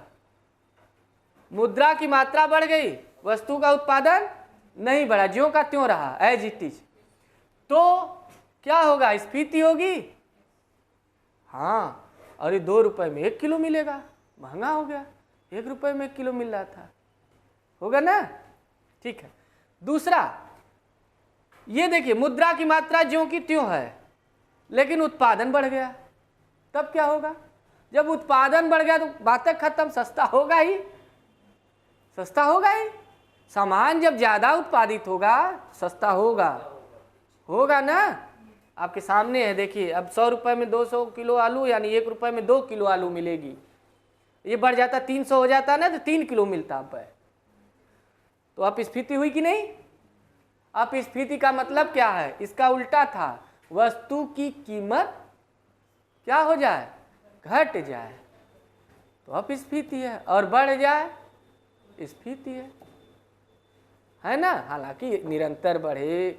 [SPEAKER 1] मुद्रा की मात्रा बढ़ गई, वस्तु का उत्पादन नहीं बढ़ा, ज्यों का त्यों रहा, एज इट इज। तो क्या होगा, स्फीति होगी। हाँ, अरे 2 रुपए में 1 किलो मिलेगा, महंगा हो गया, 1 रुपए में 1 किलो मिल रहा था, होगा ना, ठीक है। दूसरा, ये देखिए मुद्रा की मात्रा ज्यों की त्यों है, लेकिन उत्पादन बढ़ गया, तब क्या होगा? जब उत्पादन बढ़ गया तो बातें खत्म, सस्ता होगा ही, सस्ता होगा ही। सामान जब ज़्यादा उत्पादित होगा सस्ता होगा, होगा ना। आपके सामने है, देखिए अब 100 रुपये में 200 किलो आलू, यानी 1 रुपये में 2 किलो आलू मिलेगी। ये बढ़ जाता 300 हो जाता ना तो 3 किलो मिलता अब है। तो अपस्फीति हुई कि नहीं? अपस्फीति का मतलब क्या है? इसका उल्टा था, वस्तु की कीमत क्या हो जाए? घट जाए तो अपस्फीति है, और बढ़ जाए स्फीति है ना। हालांकि निरंतर बढ़े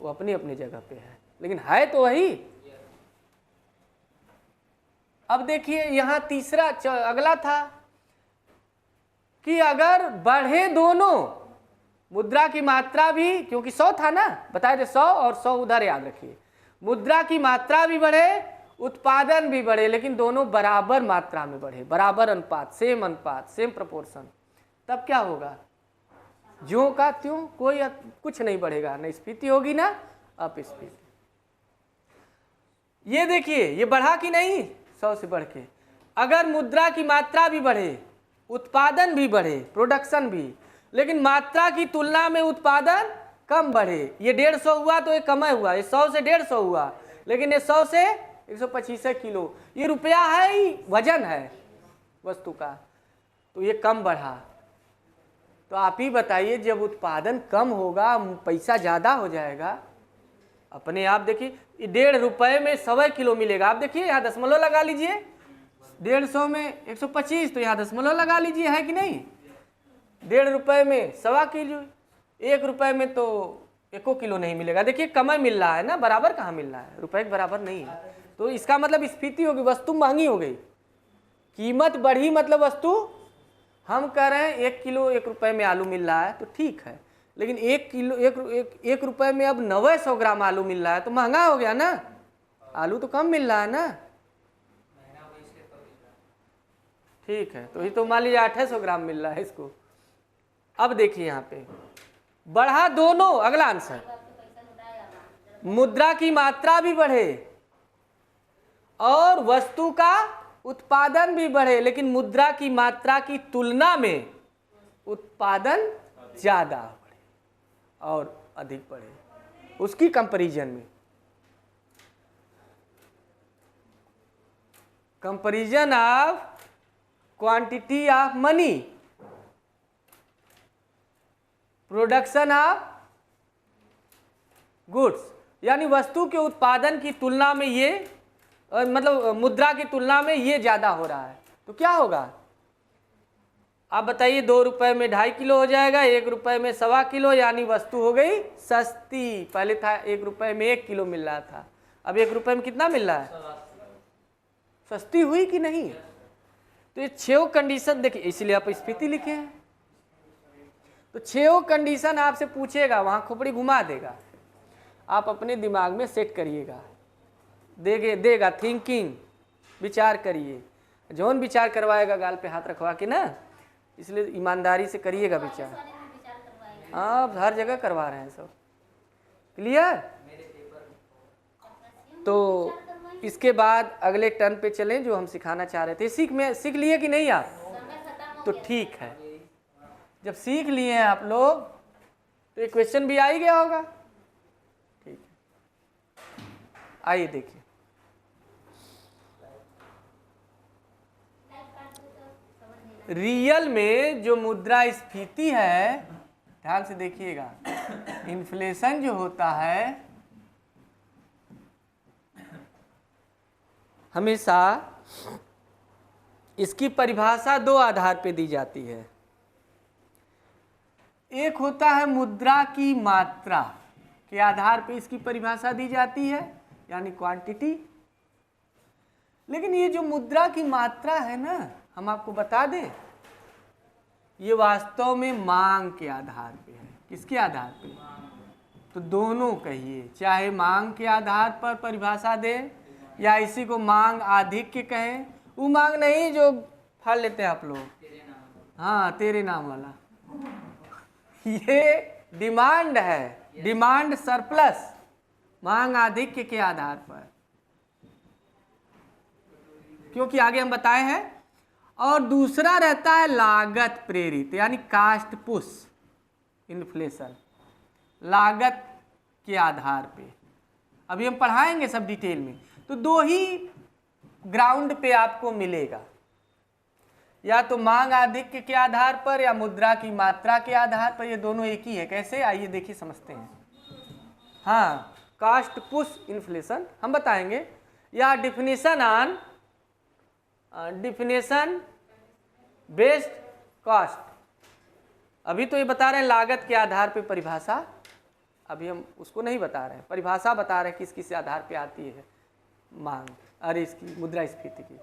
[SPEAKER 1] वो अपनी अपनी जगह पे है, लेकिन है तो वही। अब देखिए यहाँ तीसरा अगला था कि अगर बढ़े दोनों, मुद्रा की मात्रा भी, क्योंकि 100 था ना, बताए थे 100 और 100 उधर याद रखिए, मुद्रा की मात्रा भी बढ़े, उत्पादन भी बढ़े, लेकिन दोनों बराबर मात्रा में बढ़े, बराबर अनुपात, सेम प्रोपोर्शन, तब क्या होगा? ज्यों का त्यों, कोई कुछ नहीं बढ़ेगा, न स्फीति होगी ना अपस्फीति। ये देखिए ये बढ़ा कि नहीं? 100 से बढ़ के। अगर मुद्रा की मात्रा भी बढ़े, उत्पादन भी बढ़े, प्रोडक्शन भी, लेकिन मात्रा की तुलना में उत्पादन कम बढ़े, ये 150 हुआ तो ये कम हुआ, ये 100 से 150 हुआ, लेकिन ये 100 से 125 किलो, ये रुपया है ही, वजन है वस्तु का, तो ये कम बढ़ा। तो आप ही बताइए, जब उत्पादन कम होगा, पैसा ज़्यादा हो जाएगा, अपने आप देखिए 1.5 रुपये में 100 किलो मिलेगा। आप देखिए यहाँ दशमलव लगा लीजिए, 150 में 125, तो यहाँ दशमलव लगा लीजिए, है कि नहीं? 1.5 रुपये में 1.25 किलो, 1 रुपये में तो 1 किलो नहीं मिलेगा। देखिए कम मिल रहा है ना, बराबर कहाँ मिल रहा है? रुपये के बराबर नहीं है। तो इसका मतलब स्फीति होगी, वस्तु महंगी हो गई, कीमत बढ़ी, मतलब वस्तु, हम कह रहे हैं 1 किलो 1 रुपये में आलू मिल रहा है तो ठीक है, लेकिन 1 रुपये में अब 900 ग्राम आलू मिल रहा है तो महंगा हो गया ना, आलू तो कम मिल रहा है ना। ठीक है, तो ये तो मान लीजिए 800 ग्राम मिल रहा है इसको। अब देखिए यहाँ पे बढ़ा दोनों, अगला आंसर, मुद्रा की मात्रा भी बढ़े और वस्तु का उत्पादन भी बढ़े, लेकिन मुद्रा की मात्रा की तुलना में उत्पादन ज्यादा बढ़े और अधिक बढ़े, उसकी कंपैरिजन में। Comparison of quantity of money, production of goods, यानी वस्तु के उत्पादन की तुलना में ये, मतलब मुद्रा की तुलना में ये ज़्यादा हो रहा है, तो क्या होगा? आप बताइए, 2 रुपये में 2.5 किलो हो जाएगा, 1 रुपये में 1.25 किलो, यानी वस्तु हो गई सस्ती। पहले था 1 रुपये में 1 किलो मिल रहा था, अब 1 रुपये में कितना मिल रहा है? सस्ती हुई कि नहीं? तो ये 6 कंडीशन देखिए, इसलिए आप स्फीति लिखे हैं। तो 6 कंडीशन आपसे पूछेगा, वहाँ खोपड़ी घुमा देगा, आप अपने दिमाग में सेट करिएगा, देगा थिंकिंग, विचार करिए। जौन विचार करवाएगा गाल पे हाथ रखवा के ना, इसलिए ईमानदारी से करिएगा विचार। आप हर जगह करवा रहे हैं सब, क्लियर? तो इसके बाद अगले टर्न पे चलें जो हम सिखाना चाह रहे थे। सीख लिए कि नहीं आप? तो ठीक है, जब सीख लिए हैं आप लोग तो एक क्वेश्चन भी आ ही गया होगा। ठीक है, आइए देखिए। रियल में जो मुद्रास्फीति है, ध्यान से देखिएगा, इन्फ्लेशन जो होता है हमेशा इसकी परिभाषा 2 आधार पे दी जाती है। एक होता है मुद्रा की मात्रा के आधार पे इसकी परिभाषा दी जाती है, यानी क्वांटिटी। लेकिन ये जो मुद्रा की मात्रा है ना, हम आपको बता दें, ये वास्तव में मांग के आधार पे है। किसके आधार पे? तो दोनों कहिए, चाहे मांग के आधार पर परिभाषा दें या इसी को मांग आधिक्य कहें। वो मांग नहीं जो फाड़ लेते हैं आप लोग, हाँ तेरे नाम वाला, ये डिमांड है, डिमांड सरप्लस, मांग आधिक्य के आधार पर, क्योंकि आगे हम बताए हैं। और दूसरा रहता है लागत प्रेरित, यानी कास्ट पुश इन्फ्लेशन, लागत के आधार पे। अभी हम पढ़ाएंगे सब डिटेल में। तो दो ही ग्राउंड पे आपको मिलेगा, या तो मांग आधिक्य के आधार पर या मुद्रा की मात्रा के आधार पर। ये दोनों एक ही है। कैसे, आइए देखिए समझते हैं। हाँ, कास्ट पुश इन्फ्लेशन हम बताएंगे, या डिफिनेशन बेस्ड कॉस्ट। अभी तो ये बता रहे हैं लागत के आधार पे परिभाषा, अभी हम उसको नहीं बता रहे हैं, परिभाषा बता रहे हैं किस किस आधार पे आती है मांग, अरे इसकी मुद्रास्फीति की।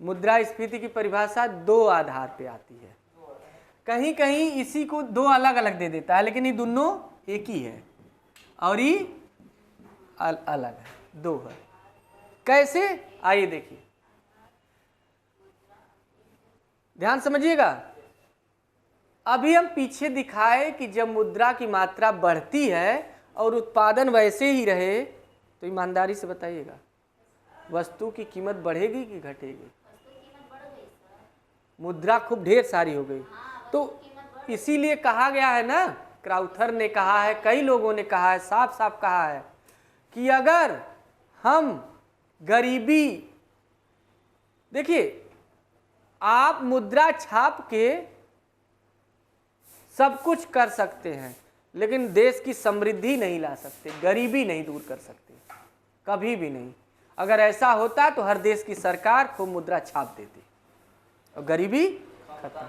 [SPEAKER 1] मुद्रास्फीति की परिभाषा दो आधार पे आती है, कहीं कहीं इसी को दो अलग अलग दे देता है, लेकिन ये दोनों एक ही है और ये अलग है, दो है। कैसे, आइए देखिए, ध्यान समझिएगा। अभी हम पीछे दिखाए कि जब मुद्रा की मात्रा बढ़ती है और उत्पादन वैसे ही रहे, तो ईमानदारी से बताइएगा वस्तु की कीमत बढ़ेगी कि घटेगी? मुद्रा खूब ढेर सारी हो गई, तो इसीलिए कहा गया है ना, क्राउथर ने कहा है, कई लोगों ने कहा है, साफ साफ कहा है कि अगर हम गरीबी, देखिए आप मुद्रा छाप के सब कुछ कर सकते हैं, लेकिन देश की समृद्धि नहीं ला सकते, गरीबी नहीं दूर कर सकते, कभी भी नहीं। अगर ऐसा होता तो हर देश की सरकार खूब मुद्रा छाप देती और गरीबी खत्म।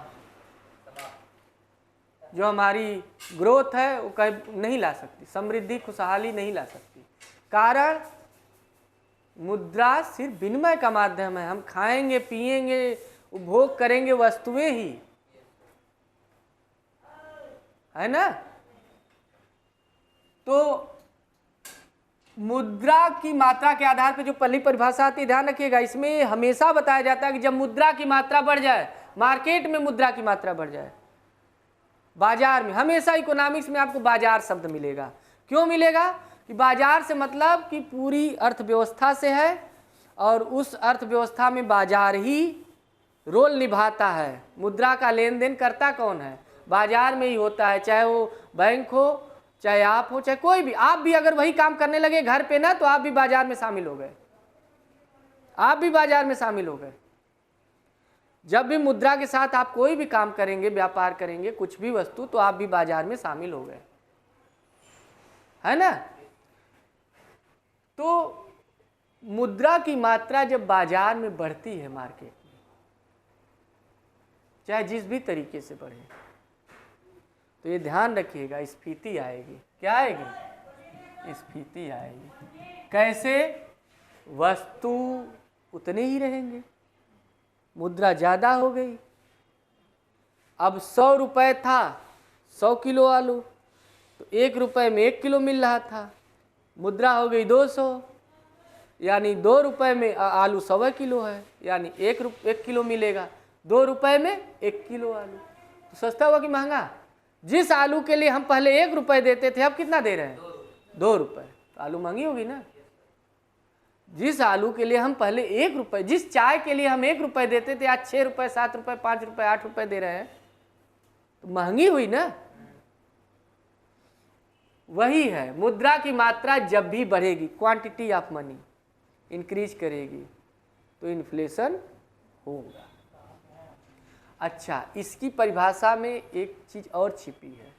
[SPEAKER 1] जो हमारी ग्रोथ है वो कहीं नहीं ला सकती, समृद्धि खुशहाली नहीं ला सकती। कारण मुद्रा सिर्फ विनिमय का माध्यम है। हम खाएंगे, पिएंगे, उपभोग करेंगे वस्तुएं ही, है ना। तो मुद्रा की मात्रा के आधार पर जो पहली परिभाषा आती है, ध्यान रखिएगा, इसमें हमेशा बताया जाता है कि जब मुद्रा की मात्रा बढ़ जाए, मार्केट में मुद्रा की मात्रा बढ़ जाए, बाजार में, हमेशा इकोनॉमिक्स में आपको बाजार शब्द मिलेगा। क्यों मिलेगा? कि बाजार से मतलब कि पूरी अर्थव्यवस्था से है, और उस अर्थव्यवस्था में बाजार ही रोल निभाता है। मुद्रा का लेन देन करता कौन है? बाजार में ही होता है, चाहे वो बैंक हो, चाहे आप हो, चाहे कोई भी। आप भी अगर वही काम करने लगे घर पे ना, तो आप भी बाजार में शामिल हो गए, आप भी बाजार में शामिल हो गए। जब भी मुद्रा के साथ आप कोई भी काम करेंगे, व्यापार करेंगे, कुछ भी वस्तु, तो आप भी बाजार में शामिल हो गए, है ना। तो मुद्रा की मात्रा जब बाजार में बढ़ती है, मार्केट में, चाहे जिस भी तरीके से बढ़े, तो ये ध्यान रखिएगा, स्फीति आएगी। क्या आएगी? स्फीति आएगी। कैसे? वस्तु उतने ही रहेंगे, मुद्रा ज़्यादा हो गई। अब 100 रुपये था 100 किलो आलू, तो 1 रुपये में 1 किलो मिल रहा था, मुद्रा हो गई 200, यानी 2 रुपये में आलू 100 किलो है, यानी 1 किलो मिलेगा, 2 रुपये में 1 किलो आलू। तो सस्ता हुआ कि महंगा? जिस आलू के लिए हम पहले 1 रुपये देते थे, अब कितना दे रहे हैं? 2 रुपये। तो आलू महंगी होगी ना। जिस आलू के लिए हम पहले 1 रुपये, जिस चाय के लिए हम 1 रुपये देते थे, आज 6 रुपये, 7 रुपये, 5 रुपये, 8 रुपये दे रहे हैं, तो महंगी हुई ना। वही है, मुद्रा की मात्रा जब भी बढ़ेगी, क्वांटिटी ऑफ मनी इंक्रीज करेगी, तो इन्फ्लेशन होगा। अच्छा, इसकी परिभाषा में एक चीज और छिपी है।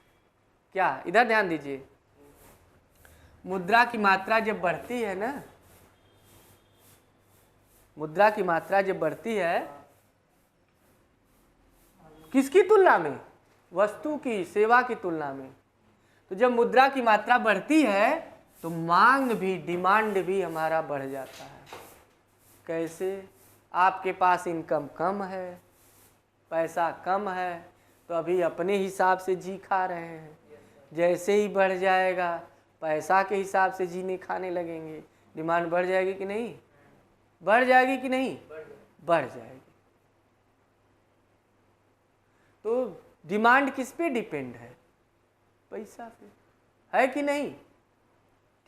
[SPEAKER 1] क्या? इधर ध्यान दीजिए। मुद्रा की मात्रा जब बढ़ती है ना, मुद्रा की मात्रा जब बढ़ती है, किसकी तुलना में? वस्तु की, सेवा की तुलना में। तो जब मुद्रा की मात्रा बढ़ती है, तो मांग भी, डिमांड भी हमारा बढ़ जाता है। कैसे? आपके पास इनकम कम है, पैसा कम है, तो अभी अपने हिसाब से जी खा रहे हैं। जैसे ही बढ़ जाएगा, पैसा के हिसाब से जीने खाने लगेंगे, डिमांड बढ़ जाएगी कि नहीं? बढ़ जाएगी कि नहीं? बढ़ जाएगी। तो डिमांड किस पे डिपेंड है? पैसा पे, है कि नहीं?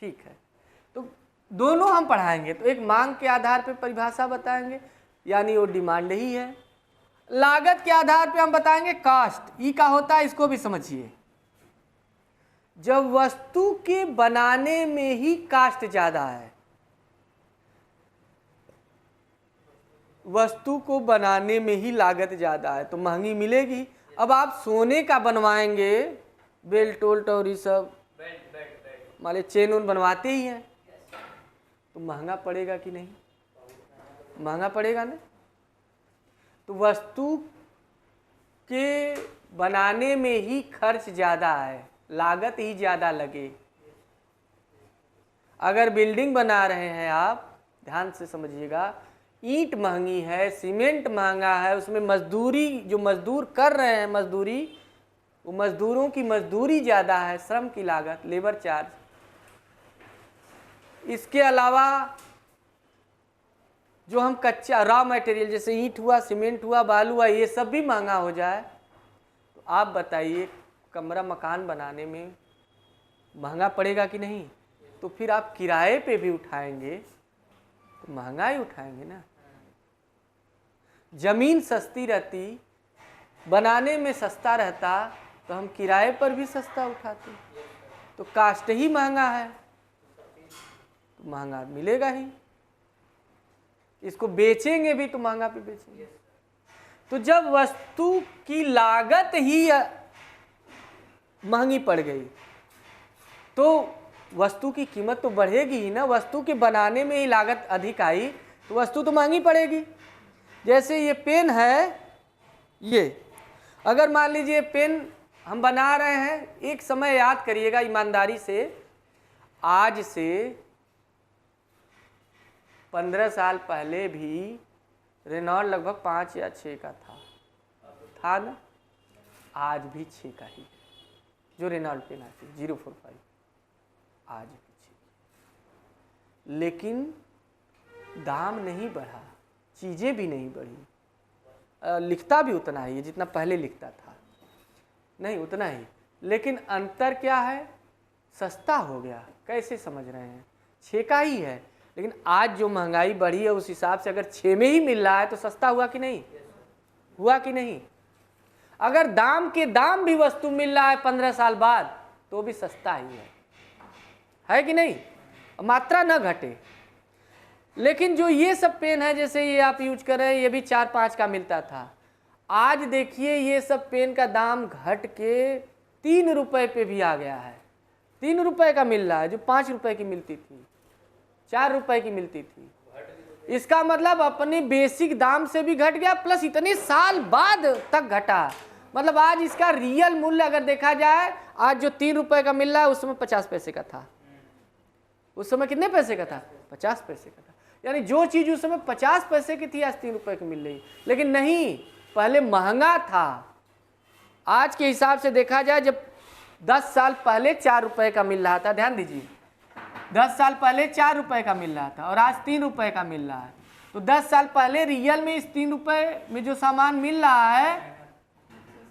[SPEAKER 1] ठीक है, तो दोनों हम पढ़ाएंगे। तो एक मांग के आधार पे परिभाषा बताएंगे, यानी वो डिमांड ही है। लागत के आधार पे हम बताएंगे कास्ट, ई का होता है, इसको भी समझिए। जब वस्तु के बनाने में ही कास्ट ज्यादा है, वस्तु को बनाने में ही लागत ज्यादा है, तो महंगी मिलेगी। अब आप सोने का बनवाएंगे, बेल्ट वोल्ट और ये सब मान लीजिए चेन उन बनवाते ही हैं, तो महंगा पड़ेगा कि नहीं? महंगा पड़ेगा ना। तो वस्तु के बनाने में ही खर्च ज़्यादा है, लागत ही ज़्यादा लगे। अगर बिल्डिंग बना रहे हैं आप, ध्यान से समझिएगा, ईंट महंगी है, सीमेंट महंगा है, उसमें मजदूरी, जो मजदूर कर रहे हैं मजदूरी, वो मजदूरों की मजदूरी ज़्यादा है, श्रम की लागत, लेबर चार्ज। इसके अलावा जो हम कच्चा रॉ मटेरियल जैसे ईंट हुआ, सीमेंट हुआ, बालू हुआ, ये सब भी महंगा हो जाए, तो आप बताइए कमरा मकान बनाने में महंगा पड़ेगा कि नहीं? तो फिर आप किराए पे भी उठाएंगे तो महंगा ही उठाएंगे ना। जमीन सस्ती रहती, बनाने में सस्ता रहता, तो हम किराए पर भी सस्ता उठाते। तो कास्ट ही महंगा है, तो महंगा मिलेगा ही। इसको बेचेंगे भी तो महंगा पे बेचेंगे। तो जब वस्तु की लागत ही महंगी पड़ गई, तो वस्तु की कीमत तो बढ़ेगी ही ना। वस्तु के बनाने में ही लागत अधिक आई, तो वस्तु तो महंगी पड़ेगी। जैसे ये पेन है, ये अगर मान लीजिए पेन हम बना रहे हैं, एक समय याद करिएगा ईमानदारी से, आज से 15 साल पहले भी रेनॉल्ट लगभग 5 या 6 का था ना। आज भी 6 का ही है, जो रेनॉल्ट पेन आती है 045, आज भी 6। लेकिन दाम नहीं बढ़ा, चीज़ें भी नहीं बढ़ी, लिखता भी उतना ही है जितना पहले लिखता था, नहीं उतना ही। लेकिन अंतर क्या है? सस्ता हो गया। कैसे समझ रहे हैं? 6 का ही है, लेकिन आज जो महंगाई बढ़ी है उस हिसाब से अगर 6 में ही मिल रहा है तो सस्ता हुआ कि नहीं? हुआ कि नहीं? अगर दाम के दाम भी वस्तु मिल रहा है 15 साल बाद, तो भी सस्ता ही है कि नहीं? मात्रा न घटे। लेकिन जो ये सब पेन है, जैसे ये आप यूज कर रहे हैं, ये भी 4-5 का मिलता था। आज देखिए ये सब पेन का दाम घट के 3 रुपए पे भी आ गया है। 3 रुपए का मिल रहा है, जो 5 रुपए की मिलती थी, 4 रुपए की मिलती थी। इसका मतलब अपने बेसिक दाम से भी घट गया, प्लस इतने साल बाद तक घटा। मतलब आज इसका रियल मूल्य अगर देखा जाए, आज जो 3 रुपए का मिल रहा है उस समय 50 पैसे का था। उस समय कितने पैसे का था? 50 पैसे का था। यानी जो चीज़ उस समय 50 पैसे की थी आज 3 रुपए की मिल रही। लेकिन नहीं, पहले महंगा था। आज के हिसाब से देखा जाए, जब 10 साल पहले 4 रुपए का मिल रहा था, ध्यान दीजिए, 10 साल पहले 4 रुपए का मिल रहा था और आज 3 रुपए का मिल रहा है, तो 10 साल पहले रियल में इस 3 रुपए में जो सामान मिल रहा है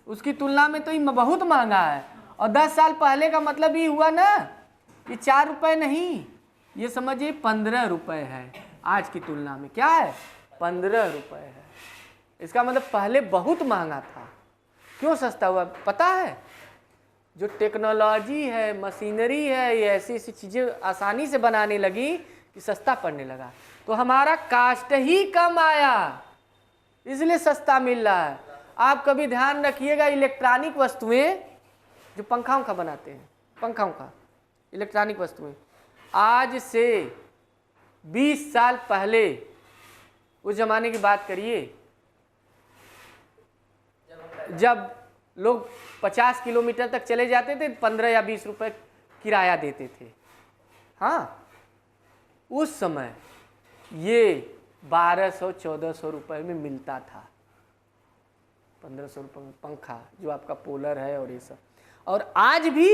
[SPEAKER 1] उसकी तुलना में तो ये बहुत महंगा है। और 10 साल पहले का मतलब ये हुआ ना कि 4 रुपए नहीं, ये समझिए 15 रुपए है। आज की तुलना में क्या है? 15 रुपए है। इसका मतलब पहले बहुत महंगा था। क्यों सस्ता हुआ पता है? जो टेक्नोलॉजी है, मशीनरी है, ये ऐसी ऐसी चीज़ें आसानी से बनाने लगी कि सस्ता पड़ने लगा, तो हमारा कास्ट ही कम आया, इसलिए सस्ता मिल रहा है। आप कभी ध्यान रखिएगा, इलेक्ट्रॉनिक वस्तुएं जो पंखा उंखा बनाते हैं, पंखा उंखा इलेक्ट्रॉनिक वस्तुएं, आज से 20 साल पहले उस ज़माने की बात करिए, जब लोग 50 किलोमीटर तक चले जाते थे, 15 या 20 रुपए किराया देते थे। हाँ, उस समय ये 1200-1400 रुपए में मिलता था। 1500 रुपये में पंखा, जो आपका पोलर है और ये सब, और आज भी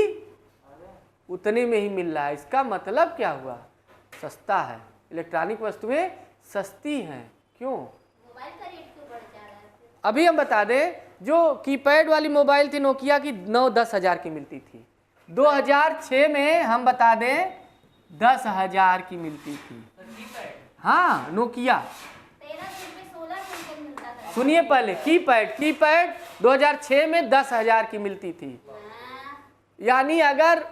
[SPEAKER 1] उतने में ही मिल रहा है। इसका मतलब क्या हुआ? सस्ता है। इलेक्ट्रॉनिक वस्तुएं सस्ती हैं। क्यों?
[SPEAKER 2] मोबाइल का रेट क्यों बढ़ जा रहा है?
[SPEAKER 1] अभी हम बता दें, जो कीपैड वाली मोबाइल थी नोकिया की 9-10 हज़ार की मिलती थी। 2006 में हम बता दें 10,000 की मिलती थी। हाँ नोकिया।
[SPEAKER 2] 13 से 16 से मिलता था।
[SPEAKER 1] सुनिए पहले, कीपैड 2006 में 10,000 की मिलती थी।
[SPEAKER 2] हाँ,
[SPEAKER 1] यानी अगर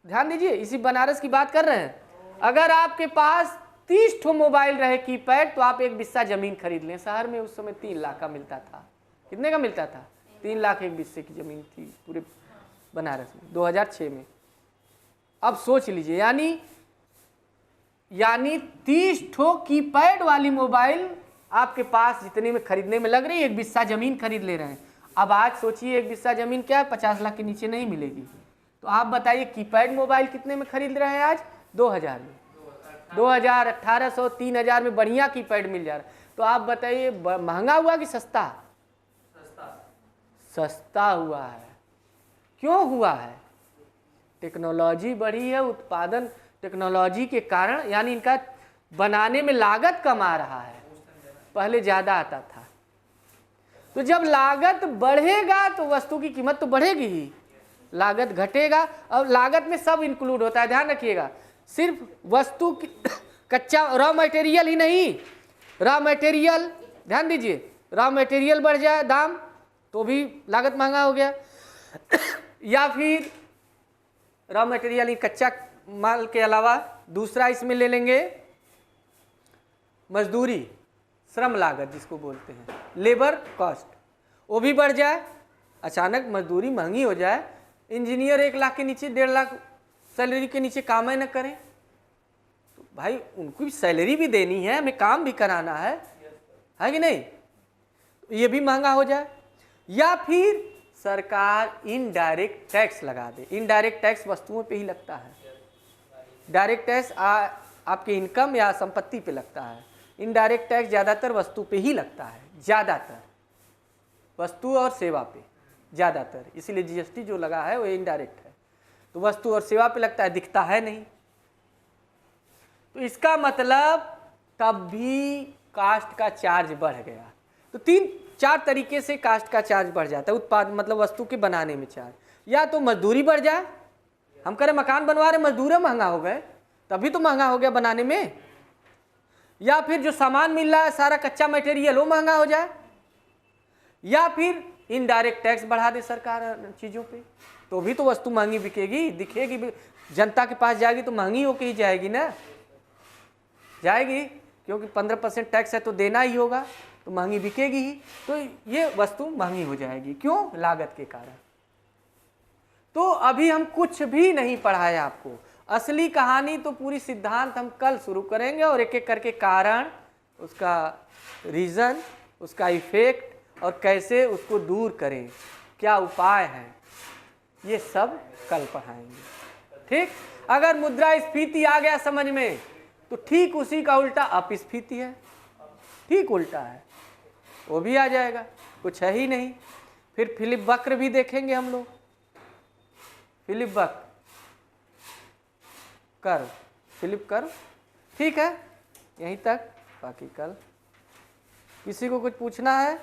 [SPEAKER 1] ध्यान दीजिए, इसी बनारस की बात कर रहे हैं, अगर आपके पास 30 ठो मोबाइल रहे कीपैड तो आप एक बिस्सा जमीन खरीद लें। शहर में उस समय 3 लाख का मिलता था। कितने का मिलता था? 3 लाख एक बिस्से की जमीन थी पूरे बनारस में 2006 में। अब सोच लीजिए, यानी 30 ठो कीपैड वाली मोबाइल आपके पास जितने में खरीदने में लग रही है, एक बिस्सा जमीन खरीद ले रहे हैं। अब आज सोचिए एक बिस्सा जमीन क्या है, 50 लाख के नीचे नहीं मिलेगी। तो आप बताइए कीपैड मोबाइल कितने में खरीद रहे हैं आज? 2,000 में, 2,000, 1,800, 3,000 में बढ़िया कीपैड मिल जा रहा है। तो आप बताइए महंगा हुआ कि सस्ता? सस्ता हुआ है। क्यों हुआ है? टेक्नोलॉजी बढ़ी है, उत्पादन टेक्नोलॉजी के कारण, यानी इनका बनाने में लागत कम आ रहा है, पहले ज़्यादा आता था। तो जब लागत बढ़ेगा तो वस्तु की कीमत तो बढ़ेगी ही, लागत घटेगा। अब लागत में सब इंक्लूड होता है, ध्यान रखिएगा, सिर्फ वस्तु की कच्चा रॉ मटेरियल ही नहीं, रॉ मटेरियल ध्यान दीजिए, रॉ मटेरियल बढ़ जाए दाम तो भी लागत महंगा हो गया या फिर रॉ मटेरियल ही कच्चा माल के अलावा दूसरा इसमें ले लेंगे मजदूरी, श्रम लागत जिसको बोलते हैं, लेबर कॉस्ट, वो भी बढ़ जाए, अचानक मजदूरी महंगी हो जाए, इंजीनियर 1 लाख के नीचे 1.5 लाख सैलरी के नीचे काम ही न करें, तो भाई उनको भी सैलरी भी देनी है, हमें काम भी कराना है कि नहीं? तो ये भी महंगा हो जाए। या फिर सरकार इनडायरेक्ट टैक्स लगा दे। इनडायरेक्ट टैक्स वस्तुओं पे ही लगता है, डायरेक्ट टैक्स आपके इनकम या संपत्ति पे लगता है। इनडायरेक्ट टैक्स ज़्यादातर वस्तु पे ही लगता है, ज़्यादातर वस्तु और सेवा पे ज़्यादातर, इसीलिए जीएसटी जो लगा है वो इनडायरेक्ट है, तो वस्तु और सेवा पे लगता है, दिखता है नहीं। तो इसका मतलब तब भी कास्ट का चार्ज बढ़ गया। तो 3-4 तरीके से कास्ट का चार्ज बढ़ जाता है, उत्पाद मतलब वस्तु के बनाने में चार्ज। या तो मजदूरी बढ़ जाए, हम करें मकान बनवा रहे, मजदूर महंगा हो गए, तभी तो महंगा हो गया बनाने में। या फिर जो सामान मिल रहा है सारा कच्चा मटेरियल वो महंगा हो जाए। या फिर इनडायरेक्ट टैक्स बढ़ा दे सरकार चीज़ों पे, तो भी तो वस्तु महंगी बिकेगी, दिखेगी भी, जनता के पास जाएगी तो महंगी होके ही जाएगी ना, जाएगी, क्योंकि 15% टैक्स है तो देना ही होगा, तो महंगी बिकेगी ही, तो ये वस्तु महंगी हो जाएगी। क्यों? लागत के कारण। तो अभी हम कुछ भी नहीं पढ़ाया आपको, असली कहानी तो पूरी सिद्धांत हम कल शुरू करेंगे, और एक एक करके कारण, उसका रीज़न, उसका इफेक्ट, और कैसे उसको दूर करें, क्या उपाय है, ये सब कल पढ़ाएंगे। ठीक? अगर मुद्रास्फीति आ गया समझ में, तो ठीक उसी का उल्टा अपस्फीति है, ठीक उल्टा है, वो भी आ जाएगा, कुछ है ही नहीं। फिर फिलिप वक्र भी देखेंगे हम लोग, फिलिप वक्र कर्व, फिलिप कर्व। ठीक है, यहीं तक, बाकी कल। किसी को कुछ पूछना है?